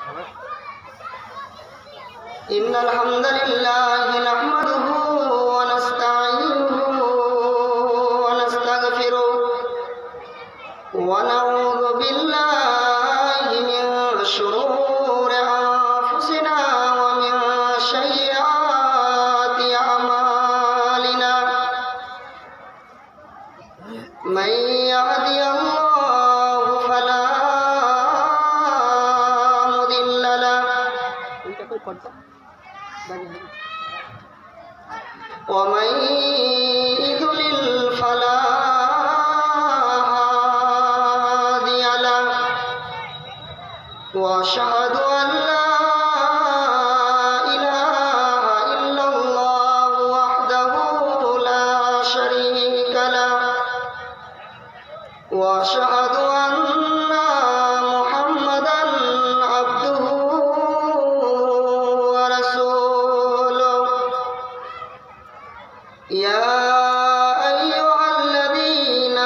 إن الحمد لله نحمده ونستعينه ونستغفره ونعوذ بالله من شرور أنفسنا ومن سيئات أعمالنا من يهدي الله فلا مضل له ومن يضلل فلا هادي له وأشهد أن لا إله إلا الله وحده لا شريك له وأشهد أن محمدا عبده ورسوله يا أيها الذين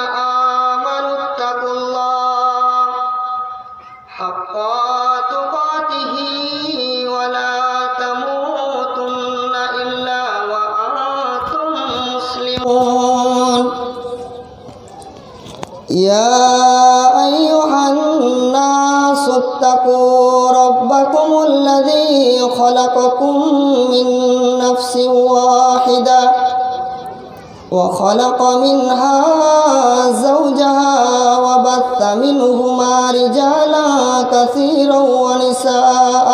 آمنوا اتقوا الله حق تقاته ولا تموتن إلا وأنتم مسلمون يا أيها الناس اتقوا ربكم الذي خلقكم من نفس واحدة وخلق منها زوجها وبث منهما رجالا كثيرا ونساء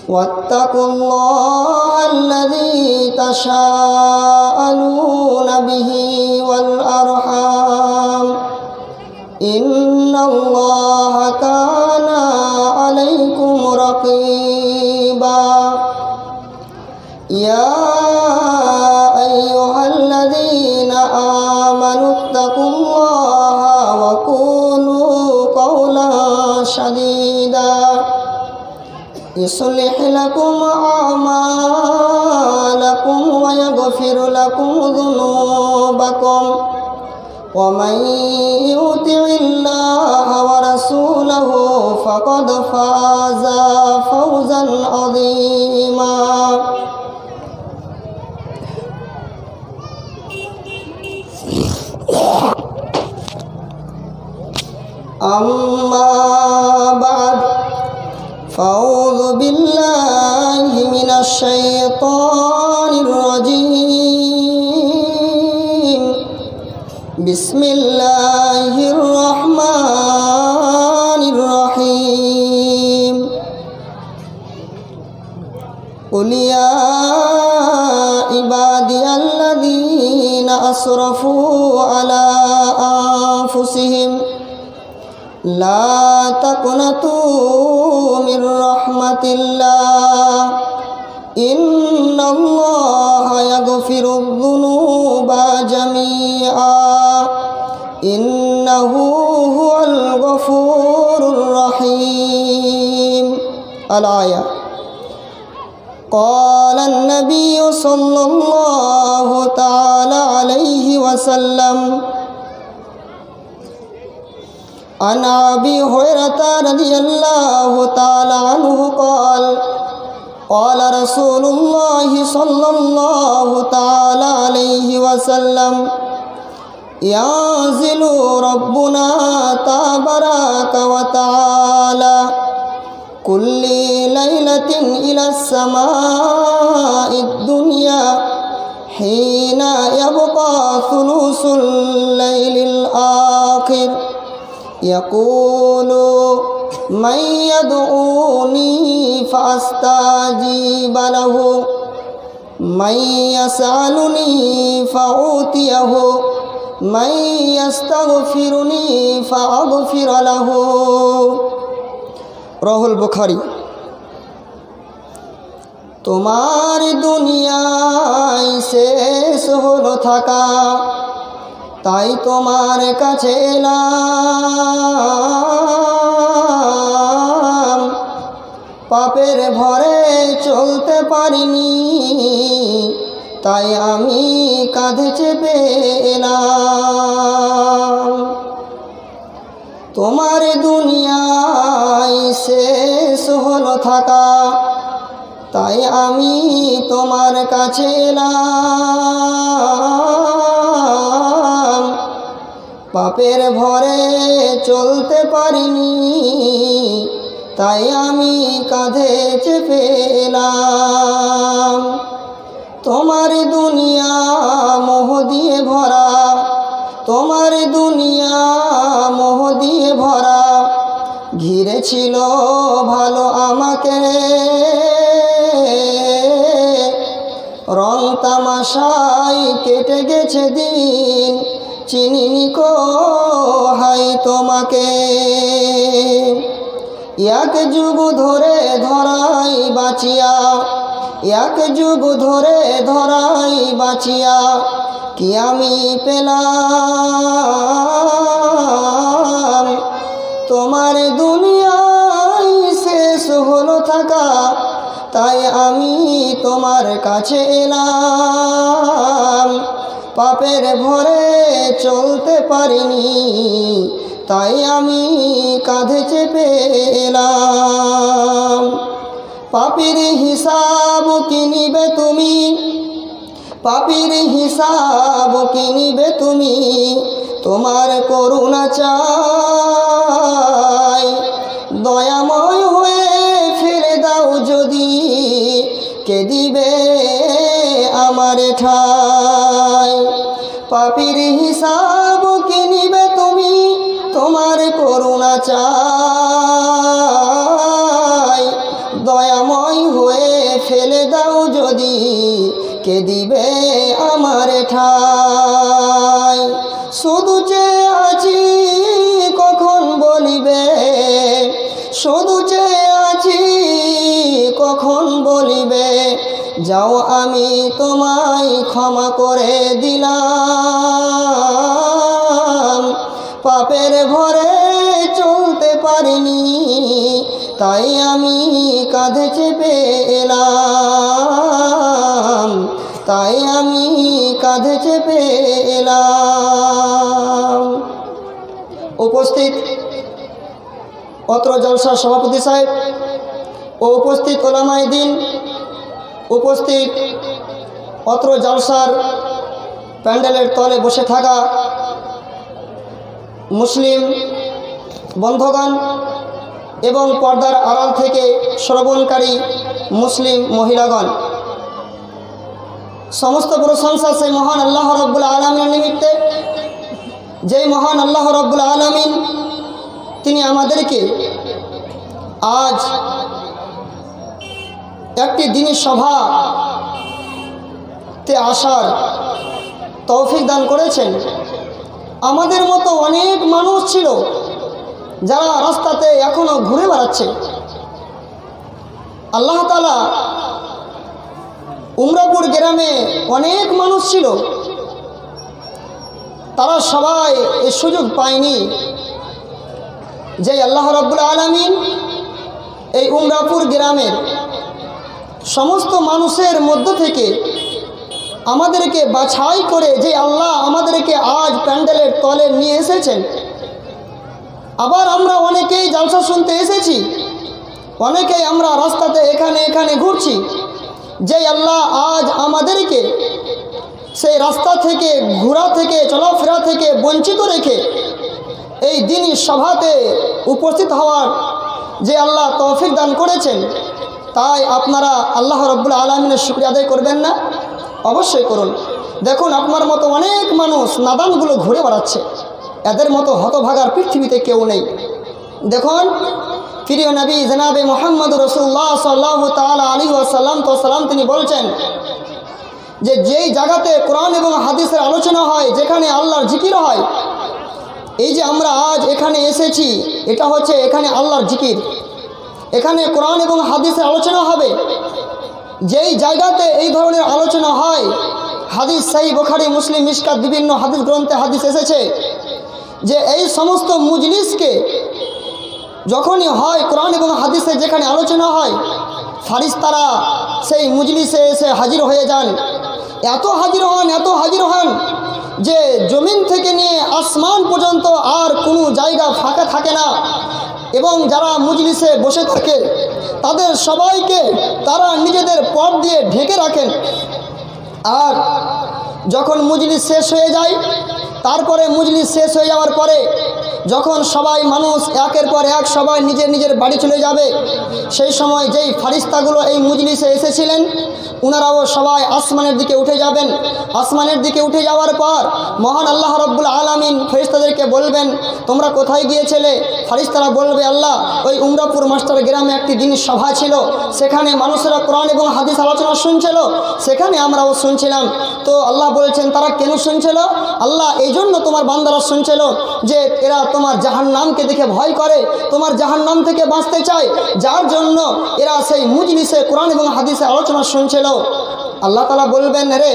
واتقوا الله الذي تساءلون به والأرحام إن الله كان عليكم رقيبا يا أيها الذين آمنوا اتقوا الله وقولوا قولا سديدا يصلح لكم أعمالكم ويغفر لكم ذنوبكم ومن يطع الله ورسوله فقد فاز فوزا عظيما أما بعد فأعوذ بالله من الشيطان الرجيم بسم الله الرحمن الرحيم قل يا عبادي الذين أسرفوا على أنفسهم لا تقنطوا من رحمة الله إن الله يغفر الذنوب جميعا إنه هو الغفور الرحيم. الآية. قال النبي صلى الله تعالى عليه وسلم عن أبي هريرة رضي الله تعالى عنه قال قال رسول الله صلى الله تعالى عليه وسلم ينزل ربنا تبارك وتعالى كل ليلة إلى السماء الدنيا حين يبقى ثلث الليل الآخر يقول من يدعوني فأستجيب له من يسألني فأعطيه من يستغفرني فأغفر له রাহুল বুখারী। তোমার দুনিয়ায় শেষ হলো থাকা তাই তোমার কাছে এলাম পাপের ভরে চলতে পারিনি তাই আমি কাঁধে চেপে এলাম তোমার দুনিয়ায় শেষ হলো থাকা, তাই আমি তোমার কাছে এলাম। পাপের ভরে চলতে পারিনি, তাই আমি কাঁধে চেপে এলাম। তোমার দুনিয়া মোহ দিয়ে ভরা, তোমার দুনিয়া মোহ দিয়ে ভরা, ঘিরেছিল ভালো আমাকে, রং তামাশায় কেটে গেছে দিন, চিনিনি কো হাই তোমাকে। এক যুগ ধরে ধরাই বাঁচিয়া, এক যুগ ধরে ধরাই বাঁচিয়া, কি আমি পেলাম। তোমার দুনিয়ায় শেষ হলো থাকা, তাই আমি তোমার কাছে এলাম। পাপের ভরে চলতে পারিনি, তাই আমি কাঁধে চেপে এলাম। পাপীর হিসাব কি নিবে তুমি, পাপীর হিসাব কি নিবে তুমি, তোমার করুণা চাই। দয়াময় হয়ে ফিরে দাও যদি, কে দিবে আমার ঠাই। পাপীর হিসাব কি নিবে তুমি, তোমার করুণা চাই। দয়াময় হয়ে ফেলে দাও যদি, কে দিবে আমার ঠাই। শুধু চেয়ে আছি কখন বলিবে, শুধু চেয়ে আছি কখন বলিবে, যাও আমি তোমায় ক্ষমা করে দিলাম। পাপের ভরে চলতে পারিনি, তাই আমি কাঁধে চেপে এলাম, তাই আমি কাঁধে চেপে এলাম। উপস্থিত অত্র জলসার সভাপতি সাহেব ও উপস্থিত ওলামায়ে দ্বীন, উপস্থিত অত্র জলসার প্যান্ডেলের তলে বসে থাকা মুসলিম বন্ধুগণ এবং পর্দার আড়াল থেকে শ্রবণকারী মুসলিম মহিলাগণ, সমস্ত প্রশংসা সেই মহান আল্লাহ রাব্বুল আলামিনের নিমিত্তে, যেই মহান আল্লাহ রাব্বুল আলামিন তিনি আমাদেরকে আজ একটি দিনী সভাতে আসার তৌফিক দান করেছেন। আমাদের মতো অনেক মানুষ ছিল যারা রাস্তাতে এখনো ঘুরে বেড়াচ্ছে। আল্লাহ তাআলা উমরাপুর গ্রামে অনেক মানুষ ছিল, তারা সবাই এই সুযোগ পায়নি যে আল্লাহ রাব্বুল আলামিন এই উমরাপুর গ্রামের সমস্ত মানুষের মধ্য থেকে আমাদেরকে বাছাই করে যে আল্লাহ আমাদেরকে আজ প্যান্ডেলের তলে নিয়ে এসেছেন। আবার আমরা অনেকেই জলসা শুনতে এসেছি, অনেকেই আমরা রাস্তাতে এখানে এখানে ঘুরছি। যে আল্লাহ আজ আমাদেরকে সেই রাস্তা থেকে, ঘোরা থেকে, চলাফেরা থেকে বঞ্চিত রেখে এই দিনই সভাতে উপস্থিত হওয়ার যে আল্লাহ তৌফিক দান করেছেন, তাই আপনারা আল্লাহ রাব্বুল আলামিনের শুকরিয়া আদায় করবেন না? অবশ্যই করুন। দেখুন, আপনার মতো অনেক মানুষ নাদানগুলো ঘুরে বেড়াচ্ছে, এদের মতো হতভাগার পৃথিবীতে কেউ নেই। দেখুন, প্রিয় নবী জনাবে মুহাম্মদ রাসূলুল্লাহ সাল্লাল্লাহু তাআলা আলাইহি ওয়াসাল্লাম তো সালাম তিনি বলছেন যে যেই জায়গাতে কোরআন এবং হাদিসের আলোচনা হয়, যেখানে আল্লাহর জিকির হয়, এই যে আমরা আজ এখানে এসেছি, এটা হচ্ছে এখানে আল্লাহর জিকির, এখানে কোরআন এবং হাদিসের আলোচনা হবে। যেই জায়গাতে এই ধরনের আলোচনা হয়, হাদিস সহিহ বুখারী, মুসলিম, মিশকাত, বিভিন্ন হাদিস গ্রন্থে হাদিস এসেছে যে এই সমস্ত মজলিসকে যখনই হয় কোরআন এবং হাদিসে যেখানে আলোচনা হয়, ফারিস্তারা সেই মজলিসে এসে হাজির হয়ে যান। এত হাজির হন, এত হাজির হন যে জমিন থেকে নিয়ে আসমান পর্যন্ত আর কোনো জায়গা ফাঁকা থাকে না। এবং যারা মজলিসে বসে থাকে তাদের সবাইকে তারা নিজেদের পথ দিয়ে ঢেকে রাখেন। আর যখন মজলিস শেষ হয়ে যায়, তারপরে মজলিস শেষ হয়ে যাওয়ার পরে যখন সবাই মানুষ একের পর এক সবাই নিজের নিজের বাড়ি চলে যাবে, সেই সময় যেই ফারিস্তাগুলো এই মজলিসে এসেছিলেন উনারাও সবাই আসমানের দিকে উঠে যাবেন। আসমানের দিকে উঠে যাওয়ার পর মহান আল্লাহ রব্বুল আলামিন ফেরেশতাদেরকে বলবেন, তোমরা কোথায় গিয়েছিলে? ফারিস্তারা বলবে, আল্লাহ, ওই উমরাপুর মাস্টার গ্রামে একটি দিনের সভা ছিল, সেখানে মানুষেরা কোরআন এবং হাদিস আলোচনা শুনছিল, সেখানে আমরাও শুনছিলাম। তো আল্লাহ বলছেন, তারা কেন শুনছিল? আল্লাহ, এই জন্য তোমার বান্দারা শুনছিল যে এরা তোমার জাহান্নামকে দেখে ভয় করে, তোমার জাহান্নাম থেকে বাঁচতে চায়, যার জন্য এরা সেই মজলিসে কোরআন এবং হাদিসে আলোচনা শুনছিল। আল্লাহ তাআলা বলবেন, রে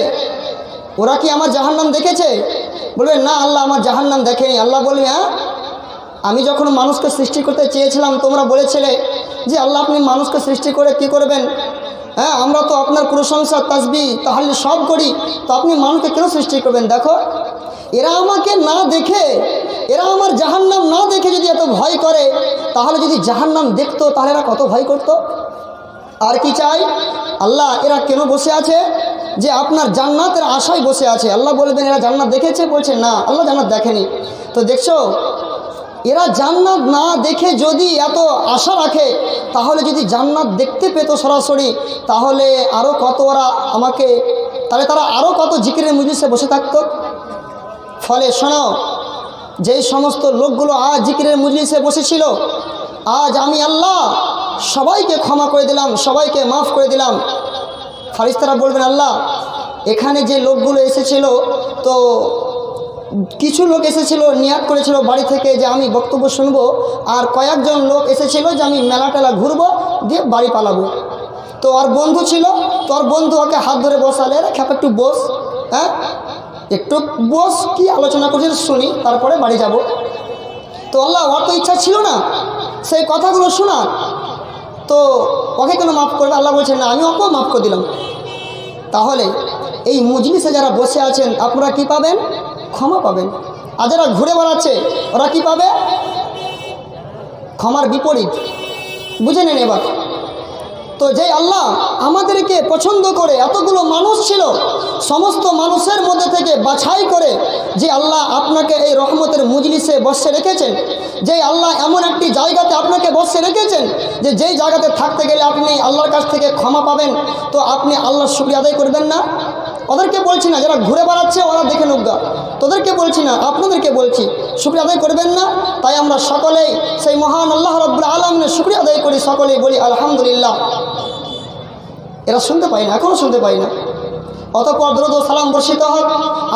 ওরা কি আমার জাহান্নাম দেখেছে? বলবেন, না আল্লাহ, আমার জাহান্নাম দেখেনি। আল্লাহ বলবে, হ্যাঁ, আমি যখন মানুষকে সৃষ্টি করতে চেয়েছিলাম তোমরা বলেছিলে যে আল্লাহ আপনি মানুষকে সৃষ্টি করে কি করবেন? হ্যাঁ, আমরা তো আপনার প্রশংসা তাসবিহ তাহলিল সব করি, তো আপনি মানুষকে কেন সৃষ্টি করবেন? দেখো, এরা আমাকে না দেখে, এরা আমার জাহান্নাম না দেখে যদি এত ভয় করে, তাহলে যদি জাহান্নাম দেখতো তাহলে এরা কত ভয় করতো। আর কি চাই? আল্লাহ, এরা কেন বসে আছে? যে আপনার জান্নাতের আশায় বসে আছে। আল্লাহ বলবেন, এরা জান্নাত দেখেছে? বলছে, না আল্লাহ, জান্নাত দেখেনি। তো দেখছো, এরা জান্নাত না দেখে যদি এত আশা রাখে, তাহলে যদি জান্নাত দেখতে পেত সরাসরি, তাহলে আরও কত ওরা আমাকে, তাহলে তারা আরও কত জিকিরের মজলিসে বসে থাকতো। ফলে শোনো, যেই সমস্ত লোকগুলো আজ জিকিরের মজলিসে বসেছিল, আজ আমি আল্লাহ সবাইকে ক্ষমা করে দিলাম, সবাইকে মাফ করে দিলাম। ফারিস্তারা বলবেন, আল্লাহ, এখানে যে লোকগুলো এসেছিল, তো কিছু লোক এসেছিল নিয়াত করেছিল বাড়ি থেকে যে আমি বক্তব্য শুনবো, আর কয়েকজন লোক এসেছিল যে আমি মেলা টেলা ঘুরবো দিয়ে বাড়ি পালাবো। তো আর বন্ধু ছিল, তো আর বন্ধু ওকে হাত ধরে বসালে, খ্যাপ একটু বস, হ্যাঁ একটু বস, কি আলোচনা করছিস শুনি, তারপরে বাড়ি যাব। তো আল্লাহ, ওর তো ইচ্ছা ছিল না সেই কথাগুলো শোনা, তো ওকে কেন মাফ করবে? আল্লাহ বলছেন, না, আমি ওকেও মাফ করে দিলাম। তাহলে এই মজলিসে যারা বসে আছেন আপনারা কি পাবেন? ক্ষমা পাবেন। আর যারা ঘুরে বেড়াচ্ছে ওরা কি পাবে? ক্ষমার বিপরীত। বুঝে নেন এবার। তো যে আল্লাহ আমাদেরকে পছন্দ করে, এতগুলো মানুষ ছিল, সমস্ত মানুষের মধ্যে থেকে বাছাই করে যে আল্লাহ আপনাকে এই রহমতের মজলিসে বসে রেখেছেন, যে আল্লাহ এমন একটি জায়গাতে আপনাকে বসে রেখেছেন যে যেই জায়গাতে থাকতে গেলে আপনি আল্লাহর কাছ থেকে ক্ষমা পাবেন, তো আপনি আল্লাহর শুকরিয়া আদায় করবেন না? ওদেরকে বলছি না, যারা ঘুরে বেড়াচ্ছে ওরা দেখে নোগা, তোদেরকে বলছি না, আপনাদেরকে বলছি, শুকরিয়া আদায় করবেন না? তাই আমরা সকলেই সেই মহান আল্লাহ রাব্বুল আলামিনের শুকরিয়া আদায় করি, সকলেই বলি আলহামদুলিল্লাহ। এরা শুনতে পাই না, এখনও শুনতে পাই না। অতঃপর দরুদ ও সালাম বর্ষিত হোক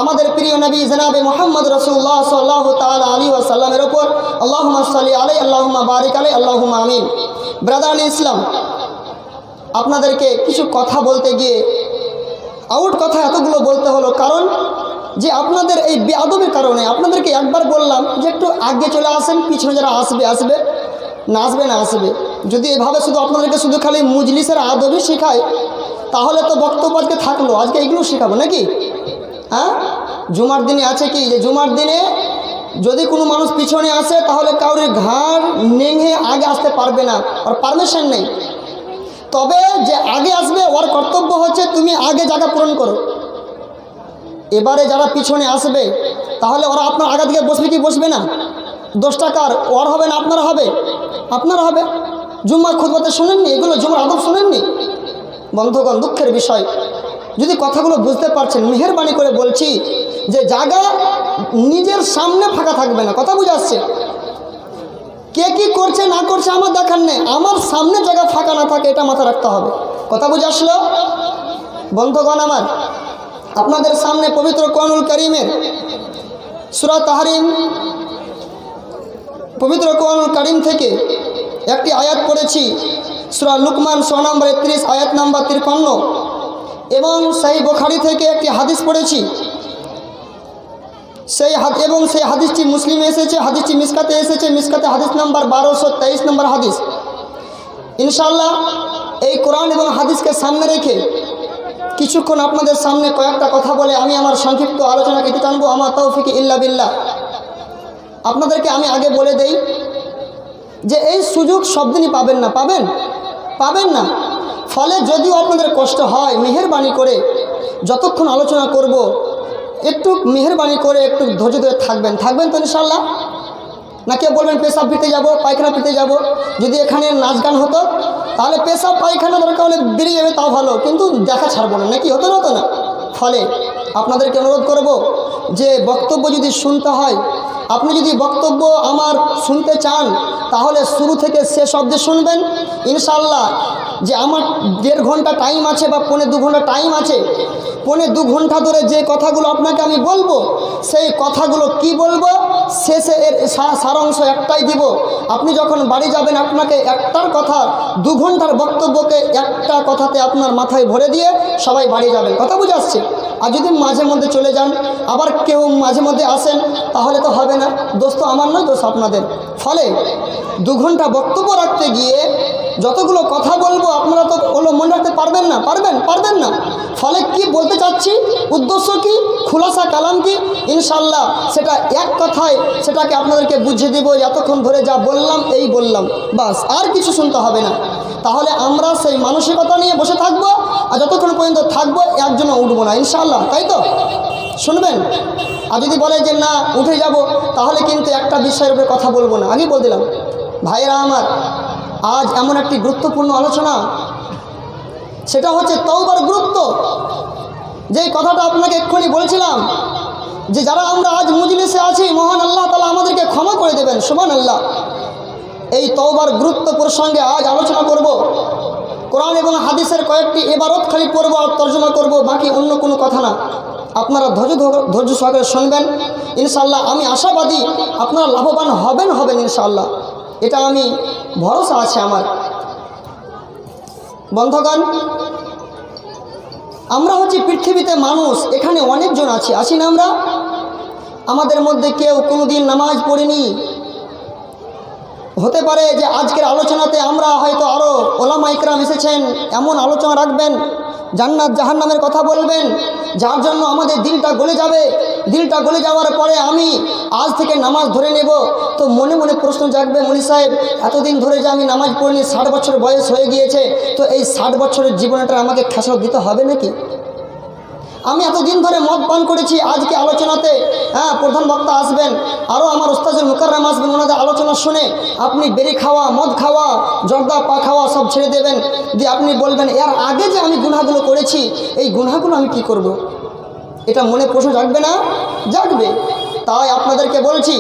আমাদের প্রিয় নবী জনাবে মুহাম্মদ রাসূলুল্লাহ সাল্লাল্লাহু তাআলা আলাইহি ওয়াসাল্লামের উপর। আল্লাহুম্মা সাল্লি আলাইহি, আল্লাহুম্মা বারিক আলাইহি, আল্লাহুম্মা আমিন। ব্রাদার ইন ইসলাম, আপনাদেরকে কিছু কথা বলতে গিয়ে আউট কথা এতগুলো বলতে হলো, কারণ যে আপনাদের এই বেয়াদবির কারণে। আপনাদেরকে একবার বললাম যে একটু আগে চলে আসেন, পিছনে যারা আসবে আসবে, না আসবে না আসবে। যদি এভাবে শুধু আপনাদেরকে শুধু খালি মজলিসের আদবই শেখায়, তাহলে তো বক্তব্য আজকে থাকলো, আজকে এগুলো শেখাবো নাকি? হ্যাঁ, জুমার দিনে আছে কি যে জুমার দিনে যদি কোনো মানুষ পিছনে আসে তাহলে কাউরে ঘাড় নেঙে আগে আসতে পারবে না, ওর পারমিশন নেই। তবে যে আগে আসবে ওর কর্তব্য হচ্ছে তুমি আগে জায়গা পূরণ করো। এবারে যারা পিছনে আসবে তাহলে ওরা আপনার আগা দিকে বসবে কি বসবে না? 10 টাকার ওর হবে না আপনারা হবে? আপনারা হবে। জুম্মার খুতবাতে শুনেননি এগুলো? জুমার আদব শুনেননি? বন্ধুগণ, দুঃখের বিষয়, যদি কথাগুলো বুঝতে পারছেন মেহেরবানি করে বলছি যে জায়গা নিজের সামনে ফাঁকা থাকবে না। কথা বুঝে আসছে? কে কি করছে না করছে আমার দেখার নেই, আমার সামনে জায়গা ফাঁকা না থাকে, এটা মাথা রাখতে হবে। কথা বুঝে আসলো? বন্ধুগণ আমার, আপনাদের সামনে পবিত্র কোরআনুল কারীমের সূরা তাহরিম, পবিত্র কোরআনুল কারীম থেকে একটি আয়াত পড়েছি, সূরা লুকমান সূরা নম্বর 31 আয়াত নম্বর 53, এবং সহিহ বুখারী থেকে একটি হাদিস পড়েছি। সেই হাদিসটি মুসলিমে এসেছে, হাদিসটি মিসকাতে এসেছে, মিসকাতে হাদিস নাম্বার 1223 নম্বর হাদিস। ইনশাআল্লাহ এই কোরআন এবং হাদিসকে সামনে রেখে কিছুক্ষণ আপনাদের সামনে কয়েকটা কথা বলে আমি আমার সংক্ষিপ্ত আলোচনা করতে চাইবো। আমার তৌফিক ইল্লা বিল্লাহ। আপনাদেরকে আমি আগে বলে দেই যে এই সুযোগ সব দিনই পাবেন না, পাবেন না। ফলে যদিও আপনাদের কষ্ট হয়, মেহেরবানি করে যতক্ষণ আলোচনা করব একটু মেহেরবানি করে একটু ধৈর্য ধরে থাকবেন তো ইনশাল্লাহ। না কেউ বলবেন পেশাব ফিরতে যাব, পায়খানা ফিরতে যাব। যদি এখানে নাচ গান হতো তাহলে পেশাব পায়খানা দরকার হলে বেরিয়ে যাবে, তাও ভালো, কিন্তু দেখা ছাড়বো না, নাকি হতো না। ফলে আপনাদেরকে অনুরোধ করব যে বক্তব্য যদি শুনতে হয়, আপনি যদি বক্তব্য আমার শুনতে চান তাহলে শুরু থেকে শেষ অবধি শুনবেন ইনশাআল্লাহ। যে আমার 1.5 ঘন্টা টাইম আছে বা 1.25 ঘন্টা টাইম আছে, 1.25 ঘন্টা ধরে যে কথাগুলো আপনাকে আমি বলবো, সেই কথাগুলো কি বলবো শেষে এর সারাংশ একটাই দিব। আপনি যখন বাড়ি যাবেন আপনাকে একটার কথা 2 ঘন্টার বক্তব্যকে একটা কথাতে আপনার মাথায় ভরে দিয়ে সবাই বাড়ি যাবেন। কথা বুঝে আসছে? আর যদি মাঝে মধ্যে চলে যান, আবার কেউ মাঝে মধ্যে আসেন, তাহলে তো হবে না। দোষ তো আমার নয়, দোষ আপনাদের। ফলে 2 ঘন্টা বক্তব্য রাখতে গিয়ে যতগুলো কথা বলবো আপনারা তো মনে রাখতে পারবেন না। ফলে কি বলতে চাচ্ছি, উদ্দেশ্য কি, খুলাসা কালাম কি, ইনশাল্লাহ সেটা এক কথায় সেটাকে আপনাদেরকে বুঝিয়ে দেব। এতক্ষণ ধরে যা বললাম এই বললাম, বাস, আর কিছু শুনতে হবে না। তাহলে আমরা সেই মানসিকতা নিয়ে বসে থাকবো, আর যতক্ষণ পর্যন্ত থাকবো একজনও উঠবো না ইনশাল্লাহ, তাই তো? শুনবেন। আর যদি বলে যে না উঠে যাব, তাহলে কিন্তু একটা বিষয়ের উপরে কথা বলবো না, আগেই বলে দিলাম। ভাইয়েরা আমার, আজ এমন একটি গুরুত্বপূর্ণ আলোচনা, সেটা হচ্ছে তওবার গুরুত্ব। যেই কথাটা আপনাকে এক্ষুনি বলছিলাম, যে যারা আমরা আজ মজলিসে আছি, মহান আল্লাহ তাআলা আমাদেরকে ক্ষমা করে দেবেন, সুবহানাল্লাহ। এই তওবার গুরুত্ব প্রসঙ্গে আজ আলোচনা করব। কোরআন এবং হাদিসের কয়েকটি ইবারত খালি পড়ব আর তর্জমা করব, বাকি অন্য কোনো কথা না। আপনারা ধৈর্য সহকারে শুনবেন ইনশাআল্লাহ। আমি আশাবাদী আপনারা লাভবান হবেন ইনশাআল্লাহ, এটা আমি ভরসা আছে আমার। বন্ধুগণ, আমরা হচ্ছে পৃথিবীতে মানুষ, এখানে অনেকজন আছি না আমরা? আমাদের মধ্যে কেউ কোনোদিন নামাজ পড়িনি। হতে পারে যে আজকের আলোচনাতে আমরা হয়তো আরও ওলামা ইকরাম এসেছেন, এমন আলোচনা রাখবেন, জান্নাত জাহান্নামের কথা বলবেন, যার জন্য আমাদের দিলটা গলে যাবে। দিলটা গলে যাওয়ার পরে আমি আজ থেকে নামাজ ধরে নেব, তো মনে মনে প্রশ্ন জাগবে, মনি সাহেব এতদিন ধরে যে আমি নামাজ পড়িনি, 60 বছর বয়স হয়ে গিয়েছে, তো এই 60 বছরের জীবনটা আমাকে খেসারত দিতে হবে নাকি? আমি এতদিন ধরে মদ পান করেছি, আজকে আলোচনাতে প্রধান বক্তা আসবেন, আরও আমার উস্তাজুল মুকাররম আসবেন, ওনাদের আলোচনা শুনে আপনি বেরি খাওয়া, মদ খাওয়া, জর্দা পা খাওয়া সব ছেড়ে দেবেন, দিয়ে আপনি বলবেন এর আগে যে আমি গুনাহগুলো করেছি, এই গুনাহগুলো আমি কি করব? এটা মনে প্রশ্ন জাগবে না? জাগবে। তাই আপনাদেরকে বলছি,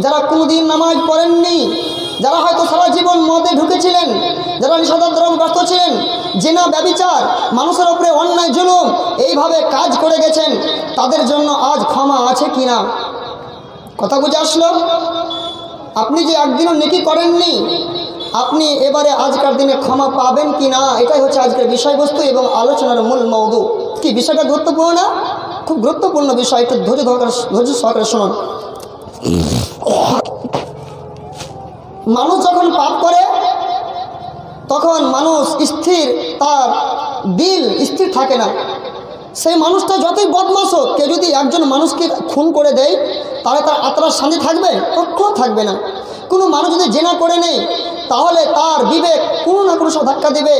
যারা কোনোদিন নামাজ পড়েননি, যারা হয়তো সারা জীবন মদে ঢুকেছিলেন, যারা নিষেধাজ্ঞাগ্রস্ত ছিলেন, জেনা ব্যভিচার, মানুষের উপরে অন্যায় জুলুম এইভাবে কাজ করে গেছেন, তাদের জন্য আজ ক্ষমা আছে কি না? কথা বুঝে আসলো? আপনি যে একদিনও নেকি করেননি, আপনি এবারে আজকের দিনে ক্ষমা পাবেন কি না, এটাই হচ্ছে আজকের বিষয়বস্তু এবং আলোচনার মূল মওদু। কি বিষয়টা গুরুত্বপূর্ণ না? খুব গুরুত্বপূর্ণ বিষয়, একটু ধৈর্য সহকারে শুনুন। মানুষ যখন পাপ করে তখন মানুষ স্থির, তার দিল স্থির থাকে না। সেই মানুষটা যতই বদমাশ হোক, কেউ যদি একজন মানুষকে খুন করে দেয়, তাহলে তার আত্মার শান্তি থাকবে? কখনো থাকবে না। কোনো মানুষ যদি জেনা করে নেই, তাহলে তার বিবেক কোনো না কোনো সব ধাক্কা দেবে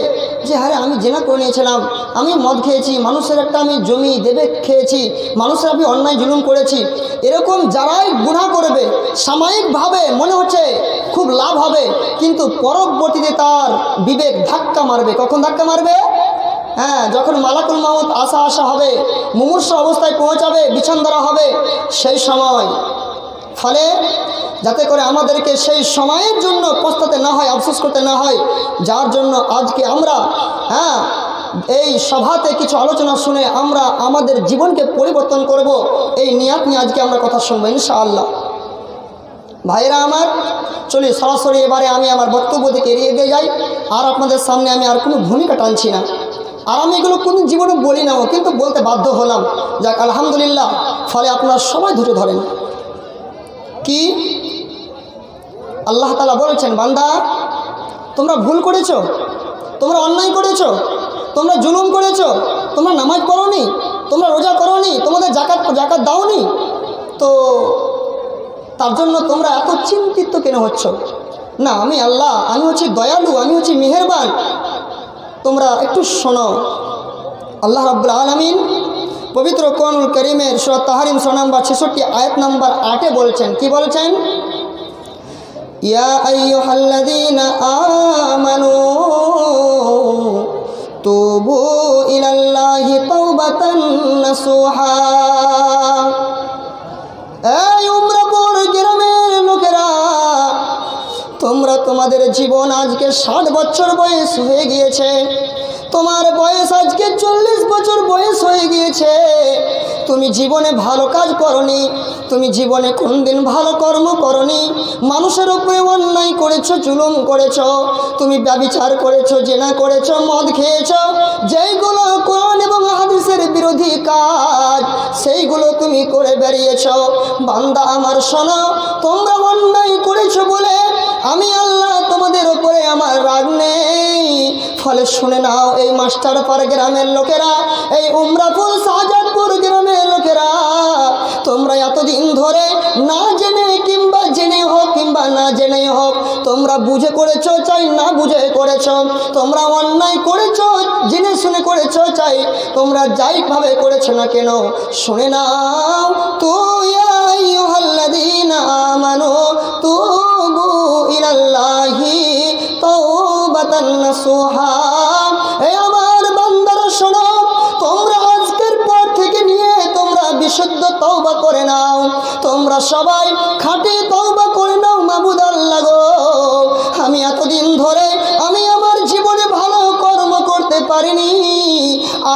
যে হ্যাঁ আমি জেনা করে নিয়েছিলাম, আমি মদ খেয়েছি, মানুষের একটা আমি জমি দেবে খেয়েছি, মানুষের আমি অন্যায় জুলুম করেছি। এরকম যারাই গুনাহ করবে, সাময়িকভাবে মনে হচ্ছে খুব লাভ হবে, কিন্তু পরবর্তীতে তার বিবেক ধাক্কা মারবে। কখন ধাক্কা মারবে? যখন মালাকুল মাউত আসা হবে, মুমূর্ষ অবস্থায় পৌঁছাবে, বিছান ধরা হবে, সেই সময়। ফলে যাতে করে আমাদেরকে সেই সময়ের জন্য পস্তাতে না হয়, আফসোস করতে না হয়, যার জন্য আজকে আমরা এই সভাতে কিছু আলোচনা শুনে আমরা আমাদের জীবনকে পরিবর্তন করব, এই নিয়াত নিয়ে আজকে আমরা কথা শুনবো ইনশাআল্লাহ। ভাইয়েরা আমার, চলি সরাসরি এবারে আমি আমার বক্তব্য থেকে এড়িয়ে দিয়ে যাই, আর আপনাদের সামনে আমি আর কোনো ভূমিকা টানছি না। আর আমি এগুলো কোনো জীবনে বলি নাও, কিন্তু বলতে বাধ্য হলাম। যাক আলহামদুলিল্লাহ। ফলে আপনারা সবাই ধৈর্য ধরেন। কি আল্লাহ তাআলা বলেছেন, বান্দা তোমরা ভুল করেছো, তোমরা অন্যায় করেছো, তোমরা জুলুম করেছো, তোমরা নামাজ পড়োনি, তোমরা রোজা করোনি, তোমাদের জাকাত দাওনি, তো তার জন্য তোমরা এত চিন্তিত কেন হচ্ছ? না, আমি আল্লাহ, আমি হচ্ছি দয়ালু, আমি হচ্ছি মেহেরবান। তোমরা একটু শোনো। আল্লাহ রাব্বুল আলামিন পবিত্র কোরআনুল কারীমের সূরা তাহরিম সূরা নাম্বার 66 আয়াত নাম্বার 8 বলছেন, কি বলছেন? ইয়া আইয়ুহাল্লাযীনা আমানু তুবু ইলাল্লাহি তাওবাতান নাসুহা। এই উমরাপুর গ্রামের লোকেরা, তোমরা তোমাদের জীবন আজকে 60 বছর বয়স হয়ে গিয়েছে, তোমার বয়স আজকে 40 বছর বয়স হয়ে গিয়েছে, তুমি জীবনে ভালো কাজ করনি, তুমি জীবনে কোনদিন ভালো কর্ম করনি, মানুষের উপরে অন্যায় করেছো, জুলুম করেছো, তুমি ব্যভিচার করেছো, জেনা করেছো, মদ খেয়েছো, যেইগুলো কোরআন এবং হাদিসের বিরোধী কাজ সেইগুলো তুমি করে বেরিয়েছো। বান্দা আমার শোনো, তোমরা অন্যায় করেছো বলে আমি আল্লাহ তোমাদের উপরে আমার রাগ নেই। ফলে শুনে নাও, এই মাস্টারপাড়া গ্রামের লোকেরা, এই উমরাপুর শাহজাদপুর গ্রামের লোকেরা, তোমরা এতদিন ধরে না জেনে কিংবা জেনে হোক কিংবা না জেনে হোক, তোমরা বুঝে করেছো চাই না বুঝে করেছো, তোমরা অন্যায় করেছো জেনে শুনে করেছো চাই তোমরা যাইভাবে করেছো না কেন, শুনে নাও, আইয়ুহাল্লাযীনা আমানু তুবু ইলাল্লাহি তাওবাতান নাসুহা। এই আমার বান্দারা শোনো, তোমরা আজকের পর থেকে নিয়ে তোমরা বিশুদ্ধ তওবা করে নাও, তোমরা সবাই খাঁটি তওবা করে নাও। মাবুদ আল্লাহ গো, আমি এতদিন ধরে আমি আমার জীবনে ভালো কর্ম করতে পারিনি,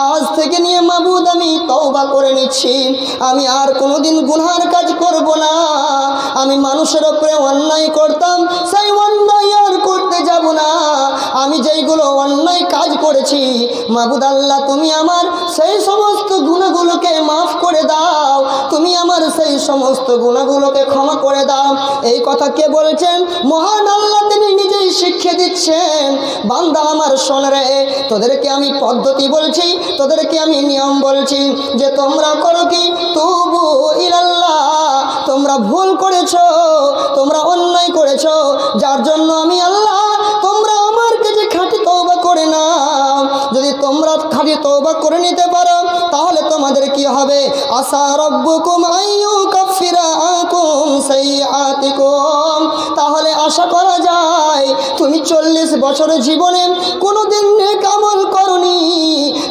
আজ থেকে নিয়ে মাবুদ আমি তওবা করে নিচ্ছি, আমি আর কোনোদিন গুনার কাজ করব না। আমি মানুষের উপরে অন্যায় করতাম, সেই অন্যায় আর করতে যাব না। আমি যেইগুলো অন্যায় কাজ করেছি, মাবুদ আল্লাহ তুমি আমার সেই সমস্ত গুনাহগুলোকে মাফ করে দাও, তুমি আমার সেই সমস্ত গুনাহগুলোকে ক্ষমা করে দাও। এই কথা কে বলছেন? মহান আল্লাহ, তিনি নিজেই শিখিয়ে দিচ্ছেন। বান্দা আমার শোন রে, তোদেরকে আমি পদ্ধতি বলছি, তোদেরকে আমি নিয়ম বলছি, যে তোমরা করো কি, তুবু ইলাল্লাহ, তোমরা ভুল করেছো, তোমরা অন্যায় করেছো, যার জন্য আমি আল্লাহ তোমরা আমার কাছে খাঁটি তওবা করে নাও। যদি তোমরা খাঁটি তওবা করে নিতে পারো, তাহলে তোমাদের কি হবে? আসা রব্বুকুম আইয়ুকাফিরা আনকুম সাইয়্যাতিকুম, তাহলে আশা করা যায় তুমি 40 বছরের জীবনে কোনোদিন নেক আমল করনি,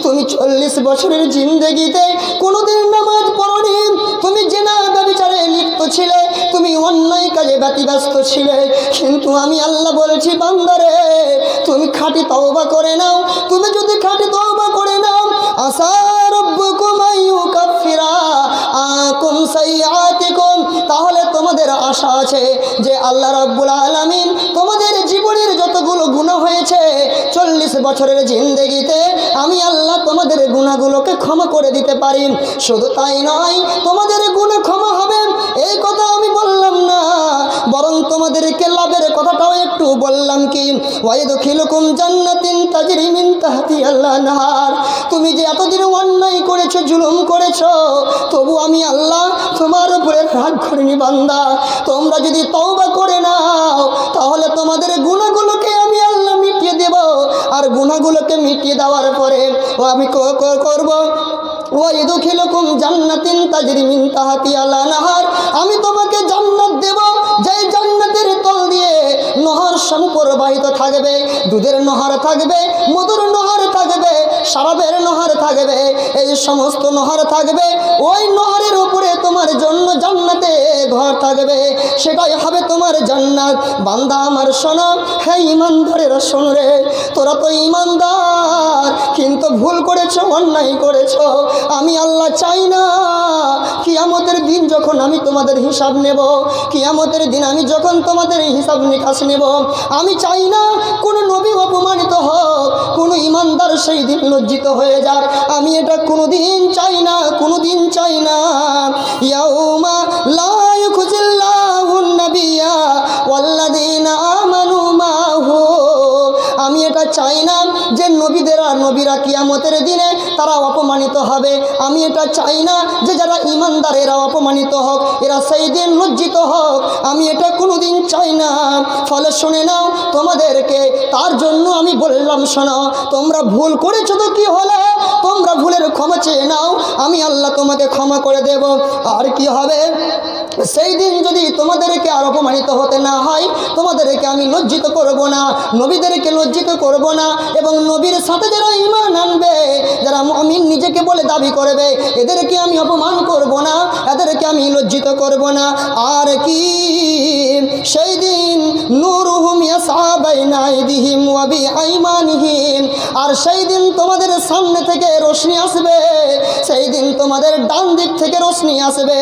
তুমি 40 বছরের জিন্দেগিতে কোনোদিন নামাজ পড়নি, তুমি জিনা ব্যভিচারে লিপ্ত ছিলে, তুমি অন্যায় কাজে ব্যতিব্যস্ত ছিলে, কিন্তু আমি আল্লাহ বলেছি বান্দারে তুমি খাঁটি তওবা করে নাও। তুমি যদি খাঁটি তওবা করে নাও, আসা রব্বুকুম আইয়ুকাফিরা আনকুম সাইয়্যাতিকুম, তাহলে তোমাদের আশা আছে যে আল্লাহ রাব্বুল আলামিন তোমাদের জীবনের যতগুলো গুনাহ হয়েছে 40 বছরের জিন্দেগিতে আমি আল্লাহ তোমাদের গুনাহগুলোকে ক্ষমা করে দিতে পারি। শুধু তাই নয়, তোমাদের গুনাহ ক্ষমা হবে এই কথা আমি বললাম না, বরং তোমাদেরকে লাভের কথাটাও একটু বললাম। কি? ওয়াইদখিলুকুম জান্নাতিন তাজরি মিন তাহতিহাল আনহার, তুমি যে এতদিন অন্যায় করেছো, জুলুম করেছো, তবু আমি আল্লাহ তোমার উপরে রাগ করিনি বান্দা। তোমরা যদি তওবা করে নাও, তাহলে তোমাদের গুনাহগুলোকে আমি আল্লাহ মিটিয়ে দেব, আর গুনাহগুলোকে মিটিয়ে দেওয়ার পরে আমি করব ওয়াইদখিলুকুম জান্নাতিন তাজরি মিন তাহতিহাল আনহার, আমি তোমাকে জান্নাত দেব, যেই জান্নাতের তল দিয়ে নহর প্রবাহিত থাকবে, দুধের নহর থাকবে, মধুর নহর থাকবে, শরাবের নহর থাকবে, এই সমস্ত নহর থাকবে। ওই নহরের উপরে তোমার জন্য জান্নাতে ঘর থাকবে, সেটাই হবে তোমার জান্নাত। বান্দা আমার শোনো, হে ঈমানদারেরা শোন রে, তোরা তো ঈমানদার, কিন্তু ভুল করেছো, অন্যায় করেছো। আমি আল্লাহ চাই না কিয়ামতের দিন যখন আমি তোমাদের হিসাব নেব, কিয়ামতের দিন আমি যখন তোমাদের হিসাব নিকাশ নেব, আমি চাই না কোনো নবী অপমানিত হোক, কোনো ঈমানদার সেই দিন লজ্জিত হয়ে যাক। আমি এটা কোনোদিন চাই না, কোনোদিন চাই না। ইয়াউমা লা ইউখজিল্লাহুন নাবিয়্যা ওয়াল্লাযীনা আমানু মাহু, আমি এটা চাই না যে নবীরা কিয়ামতের দিনে তারা অপমানিত হবে। আমি এটা চাই না যে যারা ঈমানদার এরা অপমানিত হোক, এরা সেই দিন লজ্জিত হোক। আমি এটা কোনোদিন চাই না। ফলে শুনে নাও তোমাদেরকে, তার জন্য আমি বললাম শোনো, তোমরা ভুল করেছো তো কি হলো, তোমরা ভুলের ক্ষমা চেয়ে নাও, আমি আল্লাহ তোমাকে ক্ষমা করে দেব। আর কি হবে, সেই দিন যদি তোমাদেরকে আর অপমানিত হতে না হয়, তোমাদেরকে আমি লজ্জিত করব না, নবীদেরকে লজ্জিত করব না, এবং নবীর সাথে যারা ঈমান আনবে, যারা মুমিন নিজেকে বলে দাবি করবে, এদেরকে আমি অপমান করব না, এদেরকে আমি লজ্জিত করব না। আর কি, সেই দিন নূরুহুম ইয়াসআ বাইনা আইদিহিম ওয়া বিআইমানিহিম, আর সেই দিন তোমাদের সামনে থেকে রোশনি আসবে, সেই দিন তোমাদের ডান দিক থেকে রোশনি আসবে।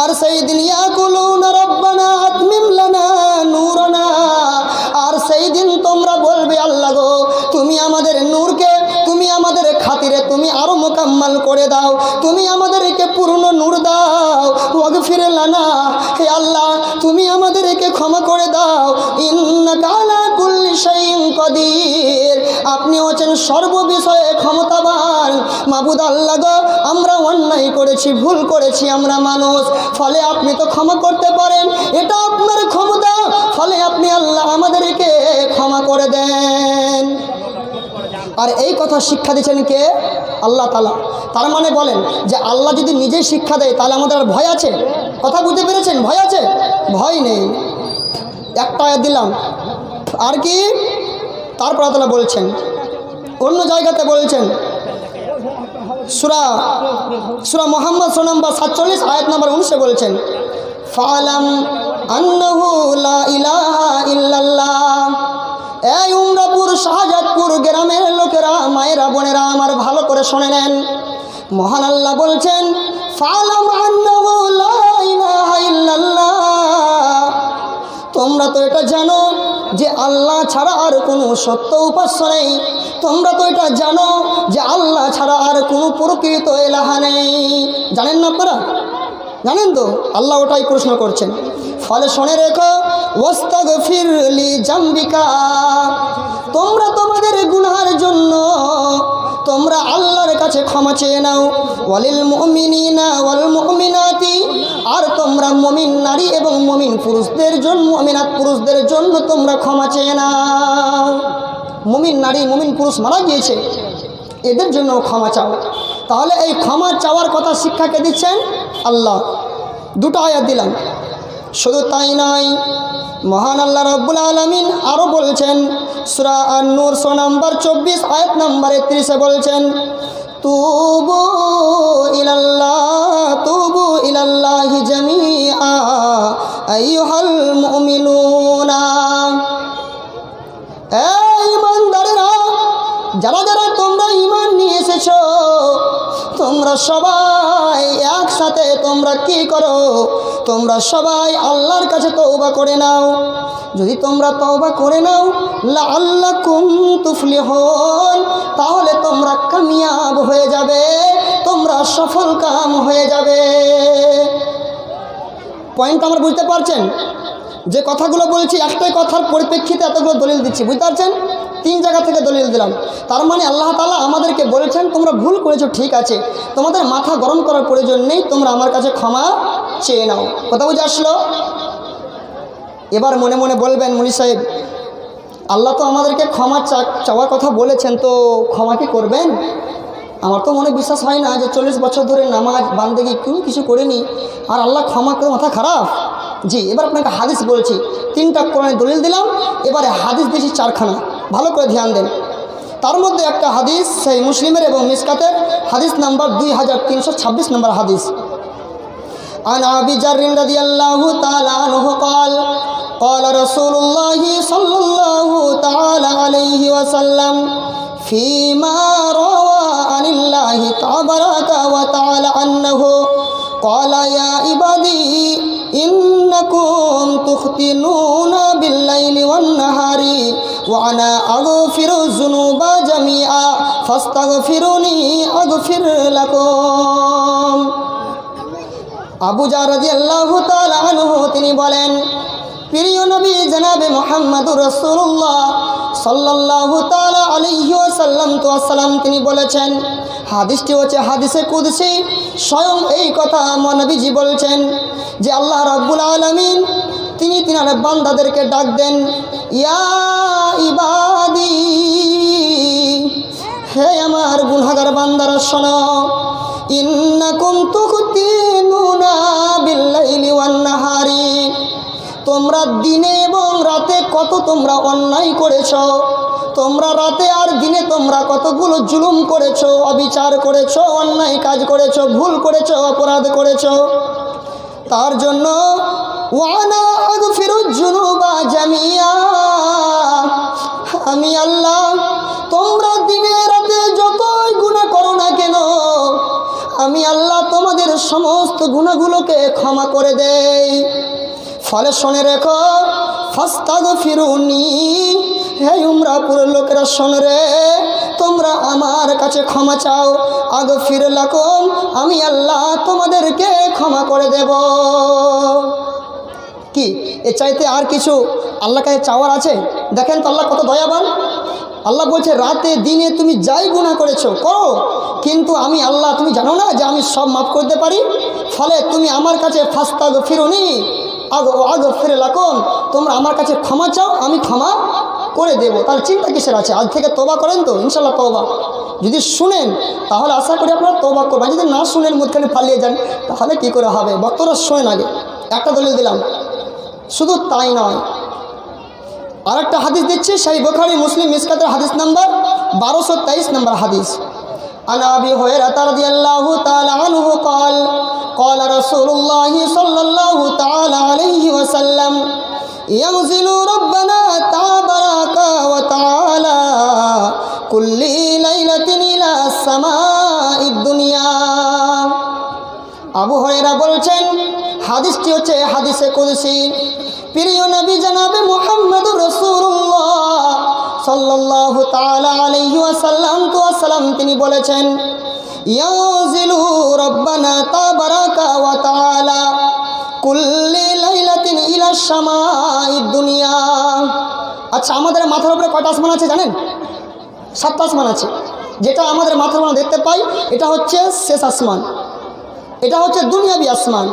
আর সেই দিন ইয়াকুলুনা রব্বানা আতমিম লানা নূরানা, আর সেই দিন তোমরা বলবে আল্লাহ গো, তুমি আমাদের নূরকে, তুমি আমাদের খাতিরে তুমি আরো মোকাম্মল করে দাও, তুমি আমাদেরকে পূর্ণ নূর দাও। ওয়াগফির লানা, হে আল্লাহ তুমি আমাদেরকে ক্ষমা করে দাও। ইন্নাকা আলা কুল্লি শাইইন কাদির, আপনি হচ্ছেন সর্ববিষয়ে ক্ষমতাবান। মাবুদ আল্লাহ গো, আমরা অন্যায় করেছি, ভুল করেছি, আমরা মানুষ, ফলে আপনি তো ক্ষমা করতে পারেন, এটা আপনার ক্ষমতা, ফলে আপনি আল্লাহ আমাদেরকে ক্ষমা করে দেন। আর এই কথা শিক্ষা দিচ্ছেন কে? আল্লাহ তাআলা। তার মানে বলেন যে আল্লাহ যদি নিজেই শিক্ষা দেয় তাহলে আমাদের আর ভয় আছে? কথা বুঝতে পেরেছেন? ভয় আছে? ভয় নেই। একটা আয়াত দিলাম, আর কি, তারপর আল্লাহ বলছেন, অন্য জায়গাতে বলছেন, সূরা মুহাম্মদ নম্বর 47 আয়াত নম্বর 19 বলছেন, ফালাম আন্নাহু লা ইলাহা ইল্লাল্লাহ। এই উমরাপুর শাহজাদপুর গ্রামের লোকেরা, মায়েরা, বোনেরা আমার ভালো করে শুনে নেন, মহান আল্লাহ বলছেন, ফালাম আন্নাহু লা ইলাহা ইল্লাল্লাহ, তোমরা তো এটা জানো যে আল্লাহ ছাড়া আর কোনো সত্য উপাস্য নেই, তোমরা তো এটা জানো যে আল্লাহ ছাড়া আর কোনো প্রকৃত ইলাহা নেই। জানেন না আপনারা? জানেন তো? আল্লাহ ওটাই প্রশ্ন করছেন। ফলে শুনে রেখো, ওয়াস্তাগফির লি জামবিকা, তোমরা তোমাদের গুনাহের জন্য তোমরা আল্লাহর কাছে ক্ষমা চেয়ে নাও। ওয়ালিল মুমিনিনা ওয়াল মুমিনাতি, আর তোমরা মুমিন নারী এবং মুমিন পুরুষদের জন্য, মুমিনাত পুরুষদের জন্য তোমরা ক্ষমা চেয়ে নাও। মুমিন নারী, মুমিন পুরুষ মারা গিয়েছে, এদের জন্য ক্ষমা চাও। তাহলে এই ক্ষমা চাওয়ার কথা শিক্ষাকে দিচ্ছেন আল্লাহ। দুটো আয়াত দিলাম। শুধু তাই নয়, মহান আল্লাহ রাব্বুল আলামিন আরও বলছেন, সূরা আন-নূর নম্বর 24 আয়াত নম্বর 31 বলছেন, তুবু ইলাল্লাহি জামিআ আইয়ুহাল মুমিনুনা। এই ঈমানদারেরা, যারা যারা তোমরা ঈমান নিয়ে এসেছো, তোমরা সবাই একসাথে তোমরা কি করো, তোমরা সবাই আল্লাহর কাছে তওবা করে নাও। যদি তোমরা তওবা করে নাও, লাআল্লাকুম তুফলিহুন, তাহলে তোমরা কামিয়াব হয়ে যাবে, তোমরা সফল কাম হয়ে যাবে। পয়েন্ট আমার বুঝতে পারছেন? যে কথাগুলো বলছি একটাই কথার পরিপ্রেক্ষিতে এতগুলো দলিল দিচ্ছি, বুঝতে পারছেন? 3 জায়গা থেকে দলিল দিলাম। তার মানে আল্লাহ তাআলা আমাদেরকে বলেছেন, তোমরা ভুল করেছো, ঠিক আছে, তোমাদের মাথা গরম করার প্রয়োজন নেই, তোমরা আমার কাছে ক্ষমা চেয়ে নাও। কথা বুঝে আসলো? এবার মনে মনে বলবেন, মুনি সাহেব আল্লাহ তো আমাদেরকে ক্ষমা চাওয়ার কথা বলেছেন, তো ক্ষমা কি করবেন? আমার তো মনে বিশ্বাস হয় না যে 40 বছর ধরে নামাজ বান্দেগি কিছু করিনি আর আল্লাহ ক্ষমা করে মাথা খারাপ। জি, এবার আপনাকে হাদিস বলছি, 3টা কোরআনের দলিল দিলাম, এবারে হাদিস দিয়েছি 4খানা, ভালো করে ধ্যান দেন। তার মধ্যে একটা হাদিস সেই মুসলিমের এবং মিসকাতের হাদিস নাম্বার 2326 নম্বর হাদিস। আন আবি জাররিন রাদিয়াল্লাহু তাআলা আনহু قال قال رسول الله صلى الله تعالى عليه وسلم فيما روى عن الله تبارك وتعالى أنه قال يا عبادي إنكم تختنون بالليل والنهار وأنا أغفر الذنوب جميعا فاستغفروني أغفر لكم। আবু জার রাদিয়াল্লাহু তাআলা আনহু তিনি বলেন, প্রিয় নবী জনাবে মুহাম্মদুর রাসূলুল্লাহ সাল্লাল্লাহু তাআলা ওয়াসাল্লাম তিনি বলেছেন, হাদিসটি হচ্ছে হাদিসে কুদসি, স্বয়ং এই কথা নবীজি বলছেন যে আল্লাহ রাব্বুল আলামিন তিনি তিনার বান্দাদেরকে ডাক দেন, ইয়া ইবাদি, হে আমার গুনাহগার বান্দারা শোনো, ইন্নাকুম তুখতিনুনা বিল্লাইলি ওয়ান নাহারি, তোমরা দিনে এবং রাতে কত তোমরা অন্যায় করেছো, তোমরা রাতে আর দিনে তোমরা কতগুলো জুলুম করেছো, অবিচার করেছো, অন্যায় কাজ করেছো, ভুল করেছো, অপরাধ করেছো। তার জন্য ওয়ানা আগফিরুজ যুনুবা জামিয়া, আমি আল্লাহ তোমরা দিনে রাতে যতই গুনাহ করো না কেন, আমি আল্লাহ তোমাদের সমস্ত গুনাহগুলোকে ক্ষমা করে দেই। ফলে শুনে রেখো, ফাস্তাগফিরুনি, হে উমরাপুর লোকেরা শোন রে, তোমরা আমার কাছে ক্ষমা চাও, আগফির লাকুম, আমি আল্লাহ তোমাদেরকে ক্ষমা করে দেব। কি এ চাইতে আর কিছু আল্লাহ কাছে চাওয়ার আছে? দেখেন তো আল্লাহ কত দয়াবান। আল্লাহ বলছে রাতে দিনে তুমি যাই গুনাহ করেছো করো, কিন্তু আমি আল্লাহ তুমি জানো না যে আমি সব মাফ করতে পারি? ফলে তুমি আমার কাছে ফাস্তাগফিরুনি আগফির লাকুম, তোমরা আমার কাছে ক্ষমা চাও, আমি ক্ষমা করে দেব। তাহলে চিন্তা কিসের আছে? আজ থেকে তওবা করেন তো ইনশাল্লাহ তওবা। যদি শুনেন তাহলে আশা করি আপনারা তওবা করবেন, যদি না শুনেন মুখখানে পালিয়ে যান তাহলে কি করে হবে? বক্তরা শোনেন আগে। একটা দলিল দিলাম, শুধু তাই নয়, আরেকটা হাদিস দিচ্ছি, সেই বুখারী মুসলিম মিসকাতের হাদিস নাম্বার 1223 নম্বর হাদিস। আন আবি হুরায়রা রাদিয়াল্লাহু তাআলা আনহু قال قال رسول الله صلى الله تعالى عليه وسلم ينزل ربنا تبارك وتعالى كل ليلة إلى السماء الدنيا। আবু হুরায়রা বলছেন, হাদিসটি হচ্ছে হাদিসে কুদসি, প্রিয় নবী জনাবে মুহাম্মদুর রাসূলুল্লাহ সাল্লাল্লাহু তাআলা আলাইহি ওয়াসাল্লাম তিনি বলেছেন, ইয়ানজিলু রব্বানা তাবারাকা ওয়া তাআলা কুল্লি লাইলাতিন ইলা সামাঈদ দুনিয়া। আচ্ছা, আমাদের মাথার উপরে কয়টা আসমান আছে জানেন? 7টা আসমান আছে। যেটা আমাদের মাথার উপরে দেখতে পাই এটা হচ্ছে শেষ আসমান, এটা হচ্ছে দুনিয়াবি আসমান।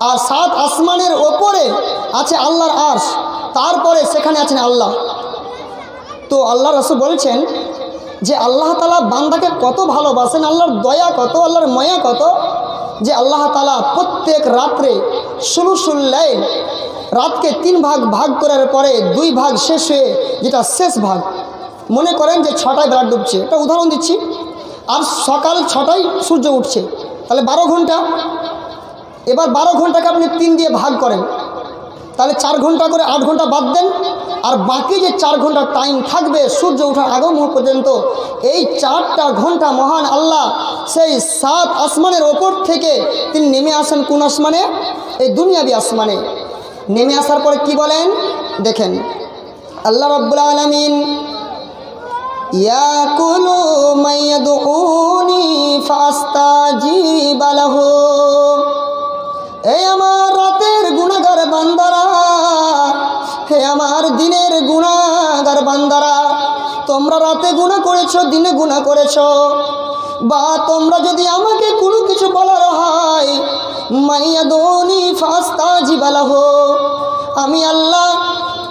আর 7 আসমানের ওপরে আছে আল্লাহর আরশ, তারপরে সেখানে আছেন আল্লাহ। তো আল্লাহ রাসূল বলছেন যে আল্লাহ তাআলা বান্দাকে কত ভালোবাসেন, আল্লাহর দয়া কত, আল্লাহর মায়া কত, যে আল্লাহ তাআলা প্রত্যেক রাত্রে সুলুসুল লাইল, রাতকে 3 ভাগ করার পরে 2 ভাগ শেষ হয়ে যেটা শেষ ভাগ, মনে করেন যে 6টায় বেলা ডুবছে, একটা উদাহরণ দিচ্ছি, আর সকাল 6টায় সূর্য উঠছে, তাহলে 12 ঘন্টা। এবার 12 ঘন্টাকে আপনি 3 দিয়ে ভাগ করেন, তাহলে 4 ঘন্টা করে 8 ঘন্টা বাদ দেন, আর বাকি যে 4 ঘন্টা টাইম থাকবে সূর্য ওঠার আগমন পর্যন্ত, এই 4টা ঘন্টা মহান আল্লাহ সেই 7 আসমানের ওপর থেকে তিনি নেমে আসেন কোন আসমানে? এই দুনিয়াবি আসমানে। নেমে আসার পরে কি বলেন দেখেন, আল্লাহ রাব্বুল আলামিন, ইয়াকুলু মাইয়াদউনি ফাস্তাজিব লাহু, এই আমার রাতের গুনাহগার বান্দারা, হে আমার দিনের গুনাহগার বান্দারা, তোমরা রাতে গুনাহ করেছো, দিনে গুনাহ করেছো, বা তোমরা যদি আমাকে কোনো কিছু বলার হয়, মাইয়াদুনি ফাস্তাজিব লাহু, আমি আল্লাহ